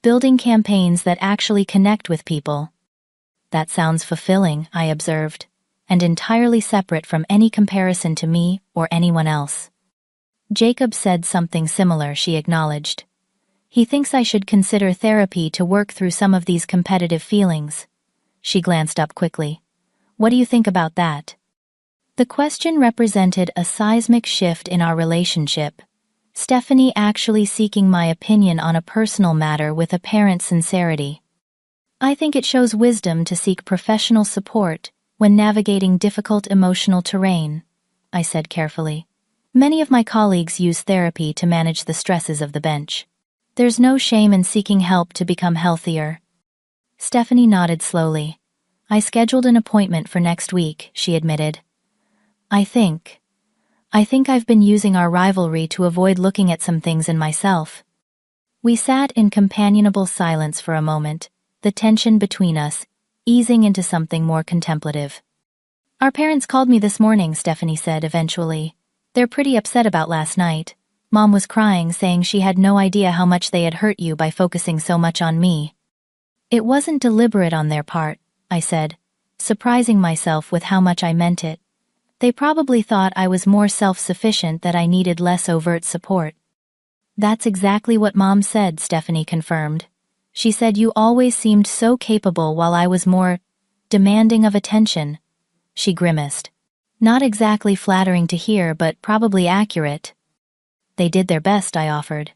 Building campaigns that actually connect with people. That sounds fulfilling, I observed, and entirely separate from any comparison to me or anyone else. Jacob said something similar, she acknowledged. He thinks I should consider therapy to work through some of these competitive feelings. She glanced up quickly. What do you think about that? The question represented a seismic shift in our relationship. Stephanie actually seeking my opinion on a personal matter with apparent sincerity. I think it shows wisdom to seek professional support when navigating difficult emotional terrain, I said carefully. Many of my colleagues use therapy to manage the stresses of the bench. There's no shame in seeking help to become healthier. Stephanie nodded slowly. I scheduled an appointment for next week, she admitted. I think I've been using our rivalry to avoid looking at some things in myself. We sat in companionable silence for a moment, the tension between us easing into something more contemplative. Our parents called me this morning, Stephanie said eventually. They're pretty upset about last night. Mom was crying, saying she had no idea how much they had hurt you by focusing so much on me. It wasn't deliberate on their part, I said, surprising myself with how much I meant it. They probably thought I was more self-sufficient, that I needed less overt support. That's exactly what Mom said, Stephanie confirmed. She said you always seemed so capable while I was more demanding of attention. She grimaced. Not exactly flattering to hear, but probably accurate. They did their best, I offered.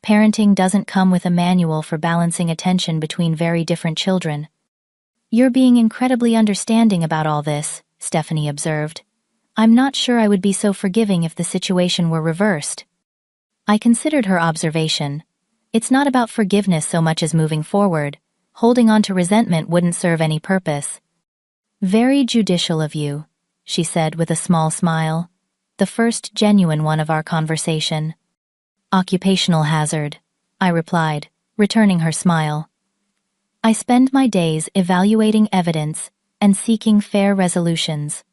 Parenting doesn't come with a manual for balancing attention between very different children. You're being incredibly understanding about all this, Stephanie observed. I'm not sure I would be so forgiving if the situation were reversed. I considered her observation. It's not about forgiveness so much as moving forward. Holding on to resentment wouldn't serve any purpose. Very judicial of you, she said with a small smile, the first genuine one of our conversation. Occupational hazard, I replied, returning her smile. I spend my days evaluating evidence and seeking fair resolutions.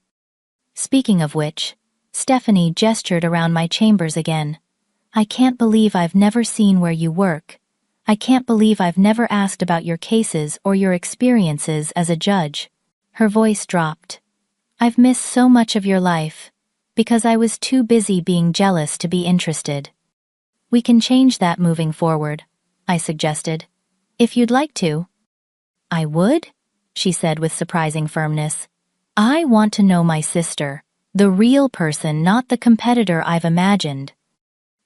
Speaking of which, Stephanie gestured around my chambers again. I can't believe I've never seen where you work. I can't believe I've never asked about your cases or your experiences as a judge. Her voice dropped. I've missed so much of your life. Because I was too busy being jealous to be interested. We can change that moving forward, I suggested. If you'd like to. I would? She said with surprising firmness. I want to know my sister, the real person, not the competitor I've imagined.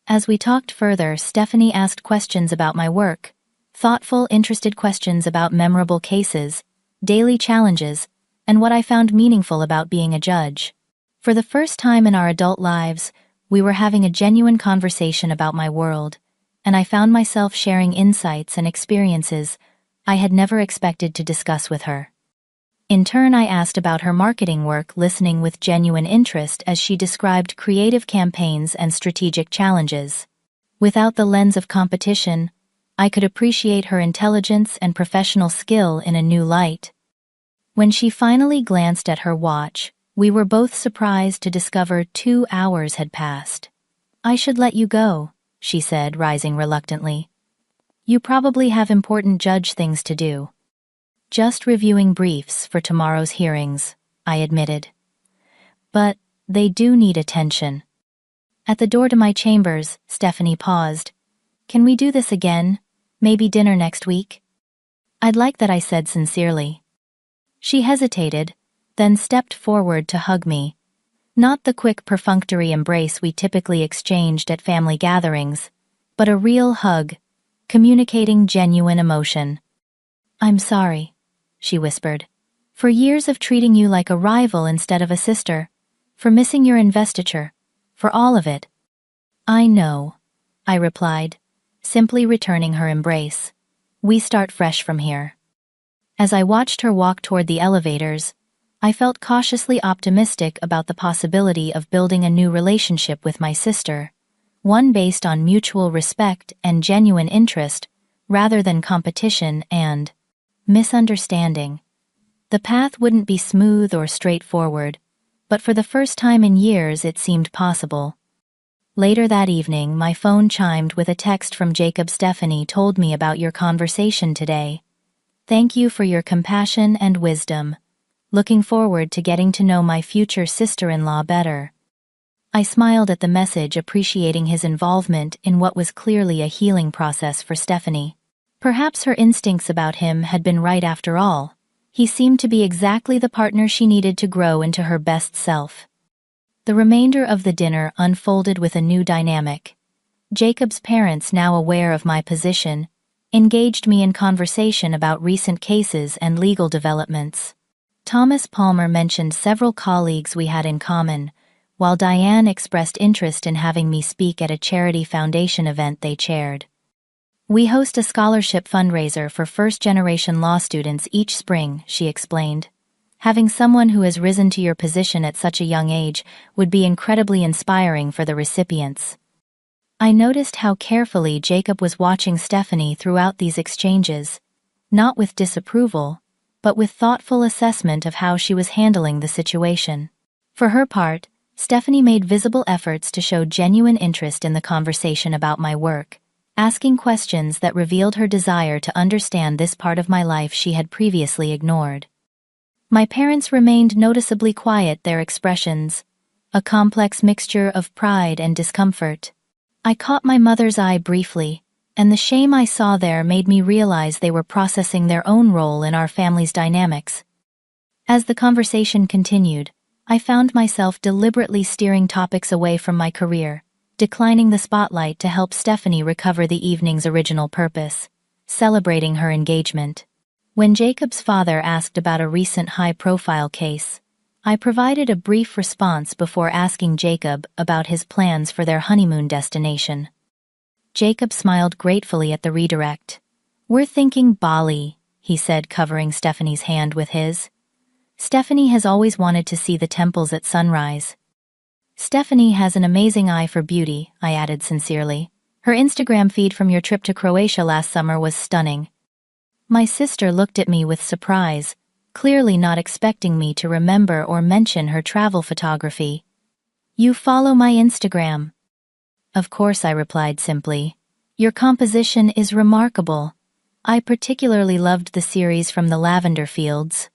As we talked further, Stephanie asked questions about my work, thoughtful, interested questions about memorable cases, daily challenges, and what I found meaningful about being a judge. For the first time in our adult lives, we were having a genuine conversation about my world, and I found myself sharing insights and experiences I had never expected to discuss with her. In turn, I asked about her marketing work, listening with genuine interest as she described creative campaigns and strategic challenges. Without the lens of competition, I could appreciate her intelligence and professional skill in a new light. When she finally glanced at her watch, we were both surprised to discover 2 hours had passed. I should let you go, she said, rising reluctantly. You probably have important judge things to do. Just reviewing briefs for tomorrow's hearings, I admitted. But they do need attention. At the door to my chambers, Stephanie paused. Can we do this again? Maybe dinner next week? I'd like that, I said sincerely. She hesitated, then stepped forward to hug me. Not the quick perfunctory embrace we typically exchanged at family gatherings, but a real hug, communicating genuine emotion. I'm sorry, she whispered, for years of treating you like a rival instead of a sister, for missing your investiture, for all of it. I know, I replied, simply returning her embrace. We start fresh from here. As I watched her walk toward the elevators, I felt cautiously optimistic about the possibility of building a new relationship with my sister, one based on mutual respect and genuine interest, rather than competition and misunderstanding. The path wouldn't be smooth or straightforward, but for the first time in years it seemed possible. Later that evening, my phone chimed with a text from Jacob. Stephanie told me about your conversation today. Thank you for your compassion and wisdom. Looking forward to getting to know my future sister-in-law better. I smiled at the message, appreciating his involvement in what was clearly a healing process for Stephanie. Perhaps her instincts about him had been right after all. He seemed to be exactly the partner she needed to grow into her best self. The remainder of the dinner unfolded with a new dynamic. Jacob's parents, now aware of my position, engaged me in conversation about recent cases and legal developments. Thomas Palmer mentioned several colleagues we had in common, while Diane expressed interest in having me speak at a charity foundation event they chaired. We host a scholarship fundraiser for first-generation law students each spring, she explained. Having someone who has risen to your position at such a young age would be incredibly inspiring for the recipients. I noticed how carefully Jacob was watching Stephanie throughout these exchanges, not with disapproval, but with thoughtful assessment of how she was handling the situation. For her part, Stephanie made visible efforts to show genuine interest in the conversation about my work, asking questions that revealed her desire to understand this part of my life she had previously ignored. My parents remained noticeably quiet, their expressions, a complex mixture of pride and discomfort. I caught my mother's eye briefly, and the shame I saw there made me realize they were processing their own role in our family's dynamics. As the conversation continued, I found myself deliberately steering topics away from my career, declining the spotlight to help Stephanie recover the evening's original purpose, celebrating her engagement. When Jacob's father asked about a recent high-profile case, I provided a brief response before asking Jacob about his plans for their honeymoon destination. Jacob smiled gratefully at the redirect. We're thinking Bali, he said, covering Stephanie's hand with his. Stephanie has always wanted to see the temples at sunrise. Stephanie has an amazing eye for beauty, I added sincerely. Her Instagram feed from your trip to Croatia last summer was stunning. My sister looked at me with surprise, clearly not expecting me to remember or mention her travel photography. You follow my Instagram? Of course, I replied simply. Your composition is remarkable. I particularly loved the series from the lavender fields.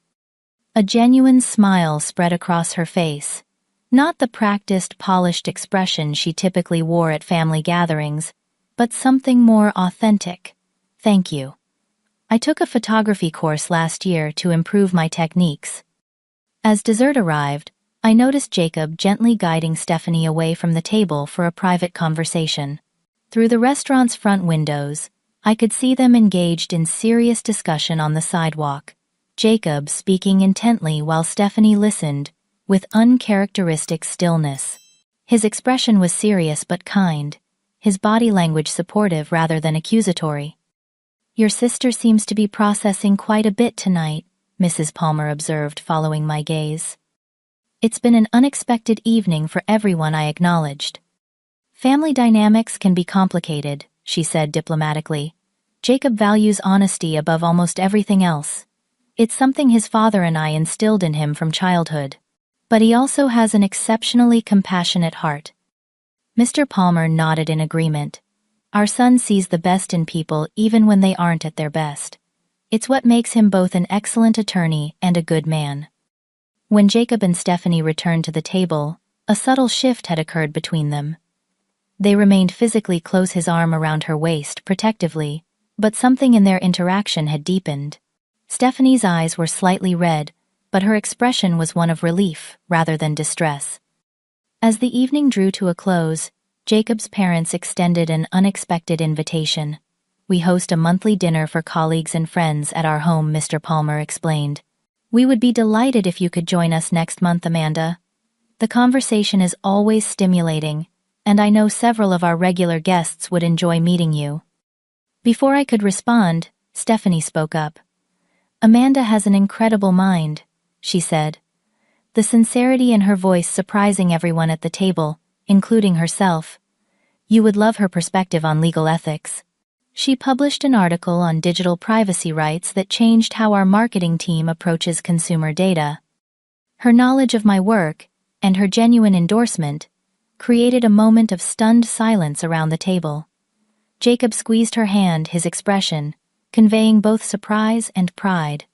A genuine smile spread across her face. Not the practiced, polished expression she typically wore at family gatherings, but something more authentic. Thank you. I took a photography course last year to improve my techniques. As dessert arrived, I noticed Jacob gently guiding Stephanie away from the table for a private conversation. Through the restaurant's front windows, I could see them engaged in serious discussion on the sidewalk, Jacob speaking intently while Stephanie listened, with uncharacteristic stillness. His expression was serious but kind, his body language supportive rather than accusatory. "Your sister seems to be processing quite a bit tonight," Mrs. Palmer observed following my gaze. "It's been an unexpected evening for everyone," I acknowledged. "Family dynamics can be complicated," she said diplomatically. "Jacob values honesty above almost everything else. It's something his father and I instilled in him from childhood. But he also has an exceptionally compassionate heart." Mr. Palmer nodded in agreement. "Our son sees the best in people even when they aren't at their best. It's what makes him both an excellent attorney and a good man." When Jacob and Stephanie returned to the table, a subtle shift had occurred between them. They remained physically close, his arm around her waist, protectively, but something in their interaction had deepened. Stephanie's eyes were slightly red, but her expression was one of relief rather than distress. As the evening drew to a close, Jacob's parents extended an unexpected invitation. "We host a monthly dinner for colleagues and friends at our home," Mr. Palmer explained. "We would be delighted if you could join us next month, Amanda. The conversation is always stimulating, and I know several of our regular guests would enjoy meeting you." Before I could respond, Stephanie spoke up. "Amanda has an incredible mind," she said, the sincerity in her voice surprising everyone at the table, including herself. "You would love her perspective on legal ethics. She published an article on digital privacy rights that changed how our marketing team approaches consumer data. Her knowledge of my work, and her genuine endorsement, created a moment of stunned silence around the table." Jacob squeezed her hand, his expression conveying both surprise and pride.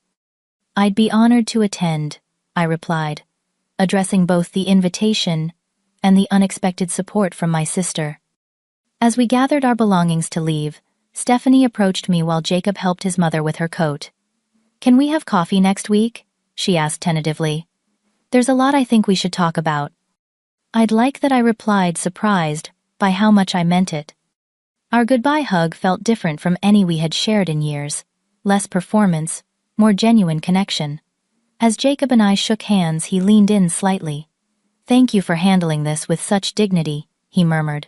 "I'd be honored to attend," I replied, addressing both the invitation and the unexpected support from my sister. As we gathered our belongings to leave, Stephanie approached me while Jacob helped his mother with her coat. "Can we have coffee next week?" she asked tentatively. "There's a lot I think we should talk about." "I'd like that," I replied, surprised by how much I meant it. Our goodbye hug felt different from any we had shared in years. Less performance, more genuine connection. As Jacob and I shook hands, he leaned in slightly. "Thank you for handling this with such dignity," he murmured.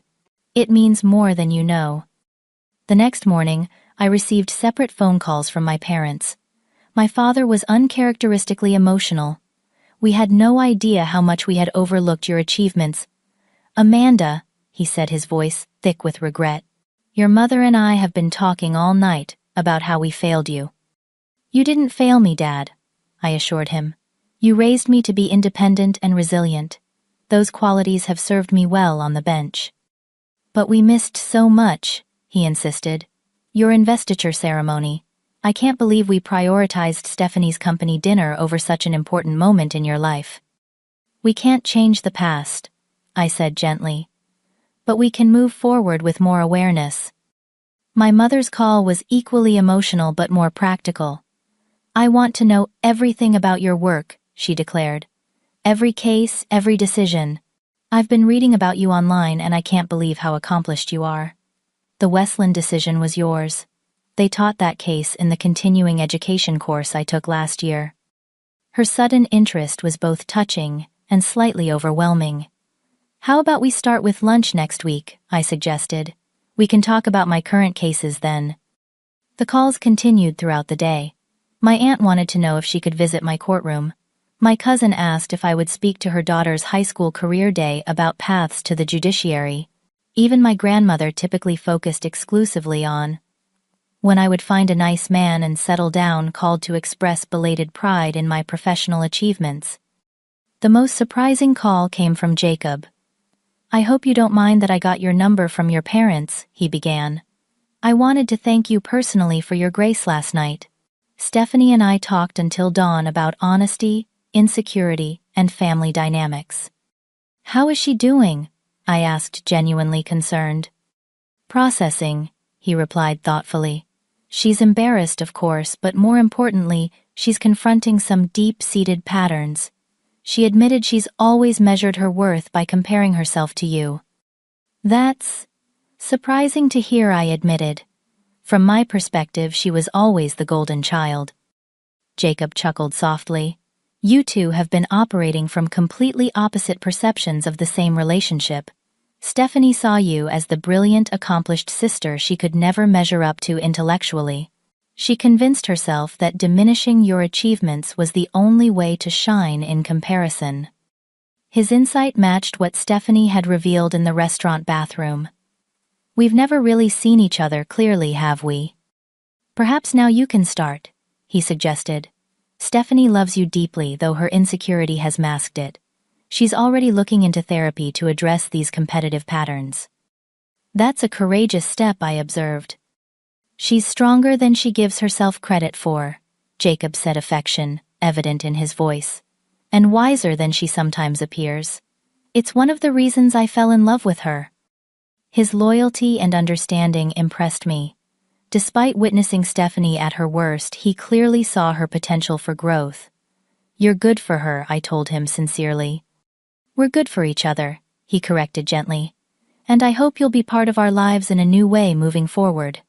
"It means more than you know." The next morning, I received separate phone calls from my parents. My father was uncharacteristically emotional. "We had no idea how much we had overlooked your achievements." "Amanda," he said, his voice thick with regret, "your mother and I have been talking all night about how we failed you." "You didn't fail me, Dad," I assured him. "You raised me to be independent and resilient. Those qualities have served me well on the bench." "But we missed so much," he insisted. "Your investiture ceremony. I can't believe we prioritized Stephanie's company dinner over such an important moment in your life." "We can't change the past," I said gently. "But we can move forward with more awareness." My mother's call was equally emotional but more practical. "I want to know everything about your work," she declared. "Every case, every decision. I've been reading about you online and I can't believe how accomplished you are. The Westland decision was yours. They taught that case in the continuing education course I took last year." Her sudden interest was both touching and slightly overwhelming. "How about we start with lunch next week?" I suggested. "We can talk about my current cases then." The calls continued throughout the day. My aunt wanted to know if she could visit my courtroom. My cousin asked if I would speak to her daughter's high school career day about paths to the judiciary. Even my grandmother typically focused exclusively on when I would find a nice man and settle down, called to express belated pride in my professional achievements. The most surprising call came from Jacob. "I hope you don't mind that I got your number from your parents," he began. "I wanted to thank you personally for your grace last night." Stephanie and I talked until dawn about honesty, insecurity, and family dynamics. How is she doing? I asked, genuinely concerned. Processing, he replied thoughtfully. She's embarrassed, of course, but more importantly, she's confronting some deep-seated patterns. She admitted she's always measured her worth by comparing herself to you. That's surprising to hear, I admitted. From my perspective, she was always the golden child. Jacob chuckled softly. You two have been operating from completely opposite perceptions of the same relationship. Stephanie saw you as the brilliant, accomplished sister she could never measure up to intellectually. She convinced herself that diminishing your achievements was the only way to shine in comparison. His insight matched what Stephanie had revealed in the restaurant bathroom. We've never really seen each other clearly, have we? Perhaps now you can start, he suggested. Stephanie loves you deeply, though her insecurity has masked it. She's already looking into therapy to address these competitive patterns. That's a courageous step, I observed. She's stronger than she gives herself credit for, Jacob said, affection evident in his voice. And wiser than she sometimes appears. It's one of the reasons I fell in love with her. His loyalty and understanding impressed me. Despite witnessing Stephanie at her worst, he clearly saw her potential for growth. You're good for her, I told him sincerely. We're good for each other, he corrected gently. And I hope you'll be part of our lives in a new way moving forward.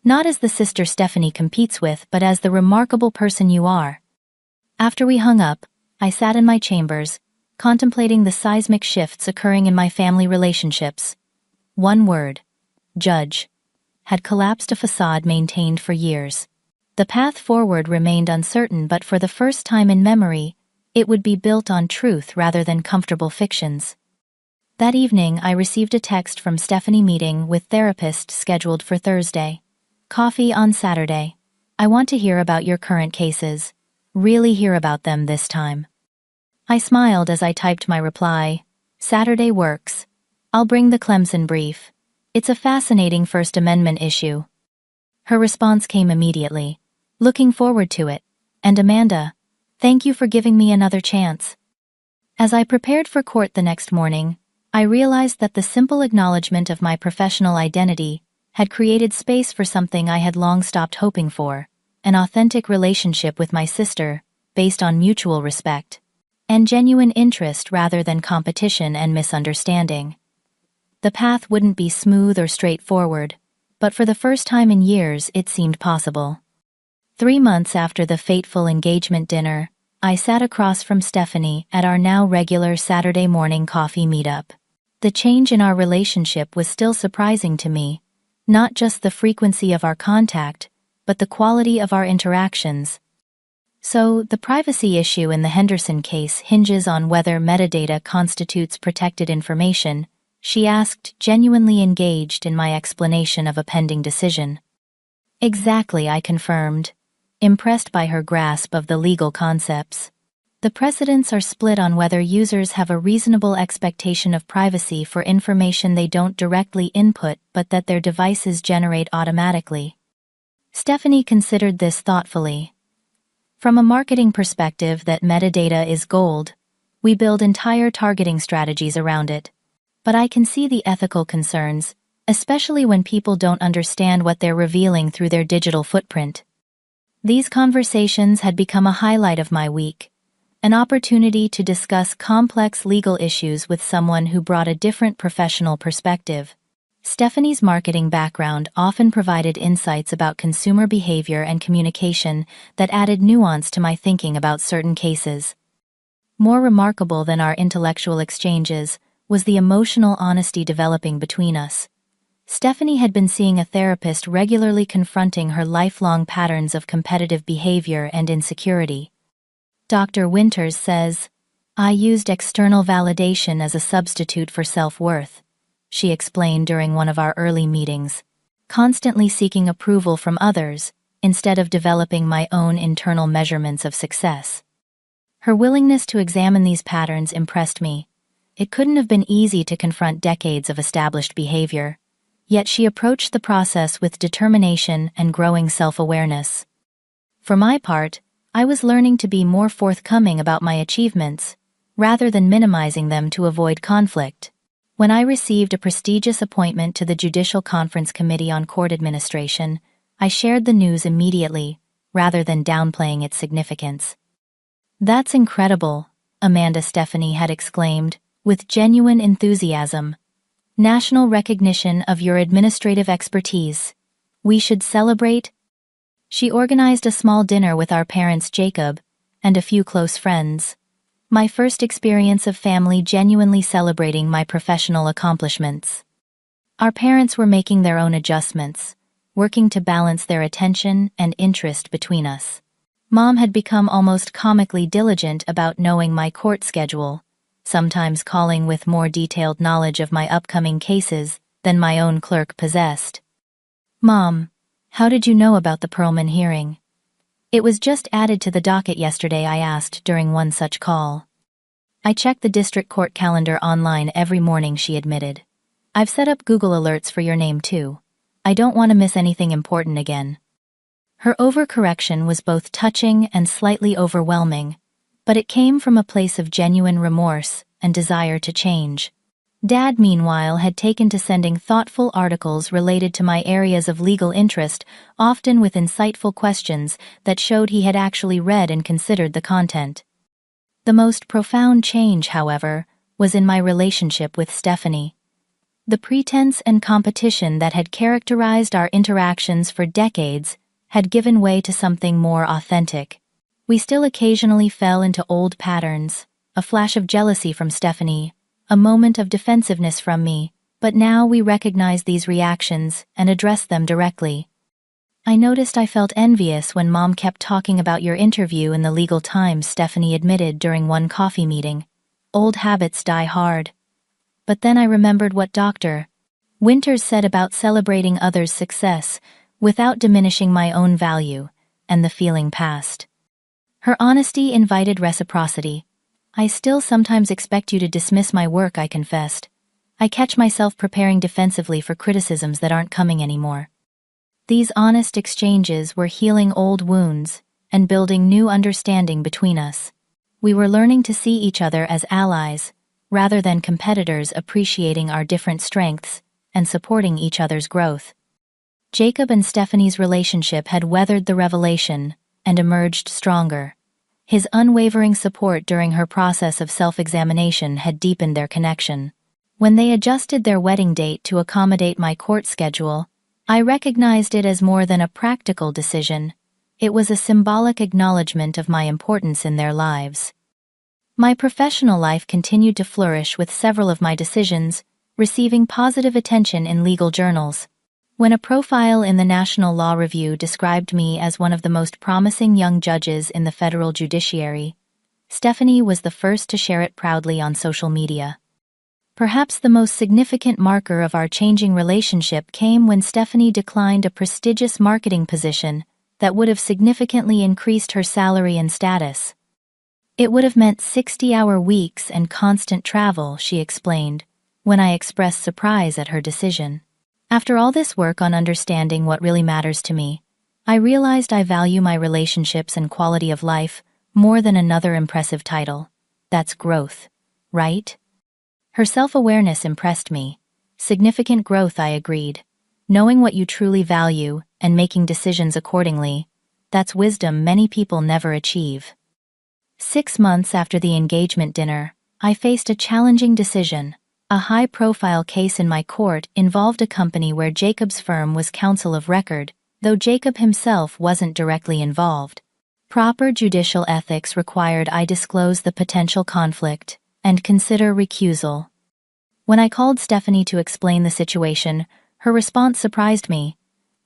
Not as the sister Stephanie competes with, but as the remarkable person you are. After we hung up, I sat in my chambers, contemplating the seismic shifts occurring in my family relationships. One word: judge. Had collapsed a facade maintained for years. The path forward remained uncertain, but for the first time in memory, it would be built on truth rather than comfortable fictions. That evening, I received a text from Stephanie, meeting with therapist scheduled for Thursday. Coffee on Saturday. I want to hear about your current cases. Really hear about them this time. I smiled as I typed my reply. Saturday works. I'll bring the Clemson brief. It's a fascinating First Amendment issue. Her response came immediately. Looking forward to it. And Amanda, thank you for giving me another chance. As I prepared for court the next morning, I realized that the simple acknowledgement of my professional identity had created space for something I had long stopped hoping for, an authentic relationship with my sister, based on mutual respect, and genuine interest rather than competition and misunderstanding. The path wouldn't be smooth or straightforward, but for the first time in years it seemed possible. 3 months after the fateful engagement dinner, I sat across from Stephanie at our now regular Saturday morning coffee meetup. The change in our relationship was still surprising to me, not just the frequency of our contact, but the quality of our interactions. So, the privacy issue in the Henderson case hinges on whether metadata constitutes protected information, she asked, genuinely engaged in my explanation of a pending decision. Exactly, I confirmed, impressed by her grasp of the legal concepts. The precedents are split on whether users have a reasonable expectation of privacy for information they don't directly input but that their devices generate automatically. Stephanie considered this thoughtfully. From a marketing perspective, that metadata is gold. We build entire targeting strategies around it. But I can see the ethical concerns, especially when people don't understand what they're revealing through their digital footprint. These conversations had become a highlight of my week. An opportunity to discuss complex legal issues with someone who brought a different professional perspective. Stephanie's marketing background often provided insights about consumer behavior and communication that added nuance to my thinking about certain cases. More remarkable than our intellectual exchanges was the emotional honesty developing between us. Stephanie had been seeing a therapist, regularly confronting her lifelong patterns of competitive behavior and insecurity. Dr. Winters says, I used external validation as a substitute for self-worth, she explained during one of our early meetings, constantly seeking approval from others instead of developing my own internal measurements of success. Her willingness to examine these patterns impressed me. It couldn't have been easy to confront decades of established behavior, yet she approached the process with determination and growing self-awareness. For my part, I was learning to be more forthcoming about my achievements, rather than minimizing them to avoid conflict. When I received a prestigious appointment to the Judicial Conference Committee on Court Administration, I shared the news immediately, rather than downplaying its significance. "That's incredible," Amanda Stephanie had exclaimed, with genuine enthusiasm. "National recognition of your administrative expertise. We should celebrate." She organized a small dinner with our parents Jacob and a few close friends. My first experience of family genuinely celebrating my professional accomplishments. Our parents were making their own adjustments, working to balance their attention and interest between us. Mom had become almost comically diligent about knowing my court schedule, sometimes calling with more detailed knowledge of my upcoming cases than my own clerk possessed. "Mom, how did you know about the Perlman hearing?" "It was just added to the docket yesterday," I asked during one such call. "I check the district court calendar online every morning," she admitted. "I've set up Google alerts for your name too. I don't want to miss anything important again." Her overcorrection was both touching and slightly overwhelming, but it came from a place of genuine remorse and desire to change. Dad, meanwhile, had taken to sending thoughtful articles related to my areas of legal interest, often with insightful questions that showed he had actually read and considered the content. The most profound change, however, was in my relationship with Stephanie. The pretense and competition that had characterized our interactions for decades had given way to something more authentic. We still occasionally fell into old patterns, a flash of jealousy from Stephanie, a moment of defensiveness from me, but now we recognized these reactions and addressed them directly. "I noticed I felt envious when Mom kept talking about your interview in the Legal Times," Stephanie admitted during one coffee meeting. "Old habits die hard." But then I remembered what Dr. Winters said about celebrating others' success without diminishing my own value, and the feeling passed. Her honesty invited reciprocity. "I still sometimes expect you to dismiss my work," I confessed. "I catch myself preparing defensively for criticisms that aren't coming anymore." These honest exchanges were healing old wounds and building new understanding between us. We were learning to see each other as allies, rather than competitors, appreciating our different strengths and supporting each other's growth. Jacob and Stephanie's relationship had weathered the revelation and emerged stronger. His unwavering support during her process of self-examination had deepened their connection. When they adjusted their wedding date to accommodate my court schedule, I recognized it as more than a practical decision. It was a symbolic acknowledgement of my importance in their lives. My professional life continued to flourish, with several of my decisions receiving positive attention in legal journals. When a profile in the National Law Review described me as one of the most promising young judges in the federal judiciary, Stephanie was the first to share it proudly on social media. Perhaps the most significant marker of our changing relationship came when Stephanie declined a prestigious marketing position that would have significantly increased her salary and status. "It would have meant 60-hour weeks and constant travel," she explained, when I expressed surprise at her decision. After all this work on understanding what really matters to me, I realized I value my relationships and quality of life more than another impressive title. That's growth, right? Her self-awareness impressed me. Significant growth, I agreed. Knowing what you truly value and making decisions accordingly, that's wisdom many people never achieve. 6 months after the engagement dinner, I faced a challenging decision. A high-profile case in my court involved a company where Jacob's firm was counsel of record, though Jacob himself wasn't directly involved. Proper judicial ethics required I disclose the potential conflict and consider recusal. When I called Stephanie to explain the situation, her response surprised me.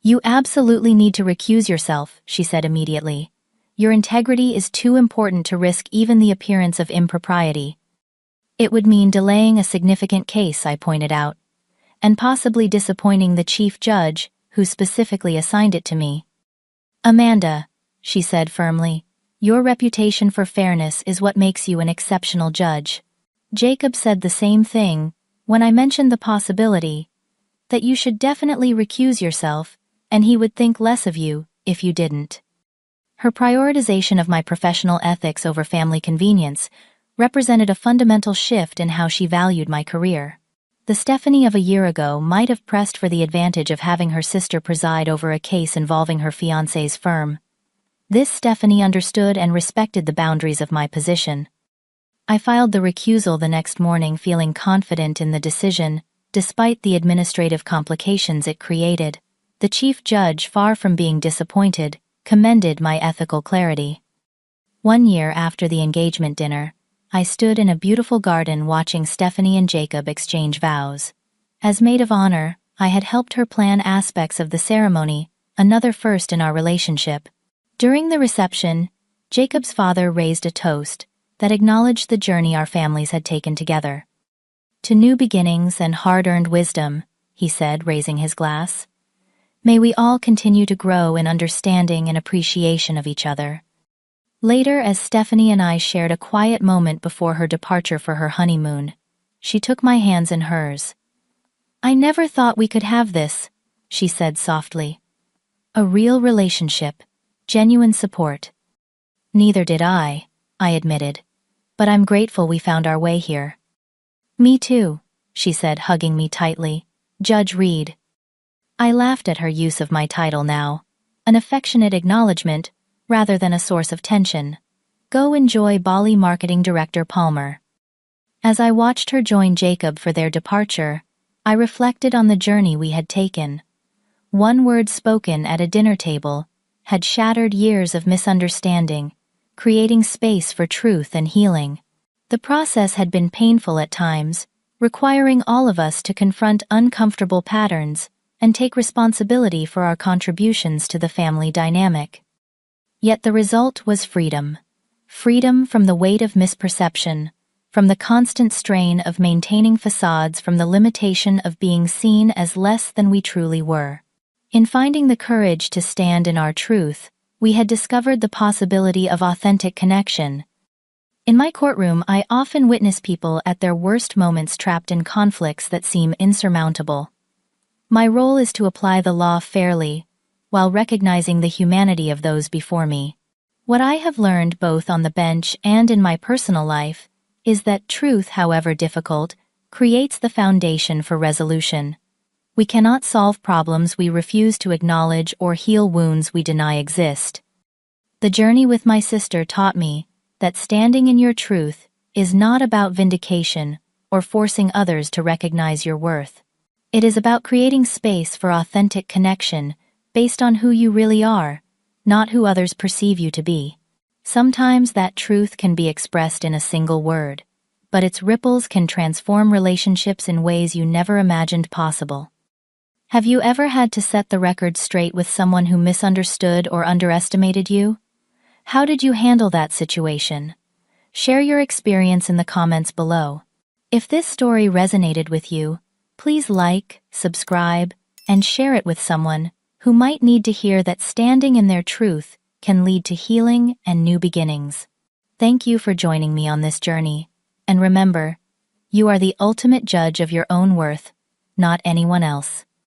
"You absolutely need to recuse yourself," she said immediately. "Your integrity is too important to risk even the appearance of impropriety." "It would mean delaying a significant case," I pointed out, "and possibly disappointing the chief judge who specifically assigned it to me." "Amanda," she said firmly, "your reputation for fairness is what makes you an exceptional judge." Jacob said the same thing when I mentioned the possibility that you should definitely recuse yourself, and he would think less of you if you didn't. Her prioritization of my professional ethics over family convenience represented a fundamental shift in how she valued my career. The Stephanie of a year ago might have pressed for the advantage of having her sister preside over a case involving her fiancé's firm. This Stephanie understood and respected the boundaries of my position. I filed the recusal the next morning, feeling confident in the decision, despite the administrative complications it created. The chief judge, far from being disappointed, commended my ethical clarity. 1 year after the engagement dinner, I stood in a beautiful garden watching Stephanie and Jacob exchange vows. As maid of honor, I had helped her plan aspects of the ceremony, another first in our relationship. During the reception, Jacob's father raised a toast that acknowledged the journey our families had taken together. "To new beginnings and hard-earned wisdom," he said, raising his glass. "May we all continue to grow in understanding and appreciation of each other." Later, as Stephanie and I shared a quiet moment before her departure for her honeymoon, she took my hands in hers. "I never thought we could have this," she said softly. "A real relationship, genuine support." "Neither did I admitted. "But I'm grateful we found our way here." "Me too," she said, hugging me tightly. "Judge Reed." I laughed at her use of my title now, an affectionate acknowledgement rather than a source of tension. "Go enjoy Bali Marketing Director Palmer." As I watched her join Jacob for their departure, I reflected on the journey we had taken. One word spoken at a dinner table had shattered years of misunderstanding, creating space for truth and healing. The process had been painful at times, requiring all of us to confront uncomfortable patterns and take responsibility for our contributions to the family dynamic. Yet the result was freedom. Freedom from the weight of misperception, from the constant strain of maintaining facades, from the limitation of being seen as less than we truly were. In finding the courage to stand in our truth, we had discovered the possibility of authentic connection. In my courtroom, I often witness people at their worst moments, trapped in conflicts that seem insurmountable. My role is to apply the law fairly, while recognizing the humanity of those before me. What I have learned both on the bench and in my personal life is that truth, however difficult, creates the foundation for resolution. We cannot solve problems we refuse to acknowledge or heal wounds we deny exist. The journey with my sister taught me that standing in your truth is not about vindication or forcing others to recognize your worth. It is about creating space for authentic connection based on who you really are, not who others perceive you to be. Sometimes that truth can be expressed in a single word, but its ripples can transform relationships in ways you never imagined possible. Have you ever had to set the record straight with someone who misunderstood or underestimated you? How did you handle that situation? Share your experience in the comments below. If this story resonated with you, please like, subscribe, and share it with someone who might need to hear that standing in their truth can lead to healing and new beginnings. Thank you for joining me on this journey, and remember, you are the ultimate judge of your own worth, not anyone else.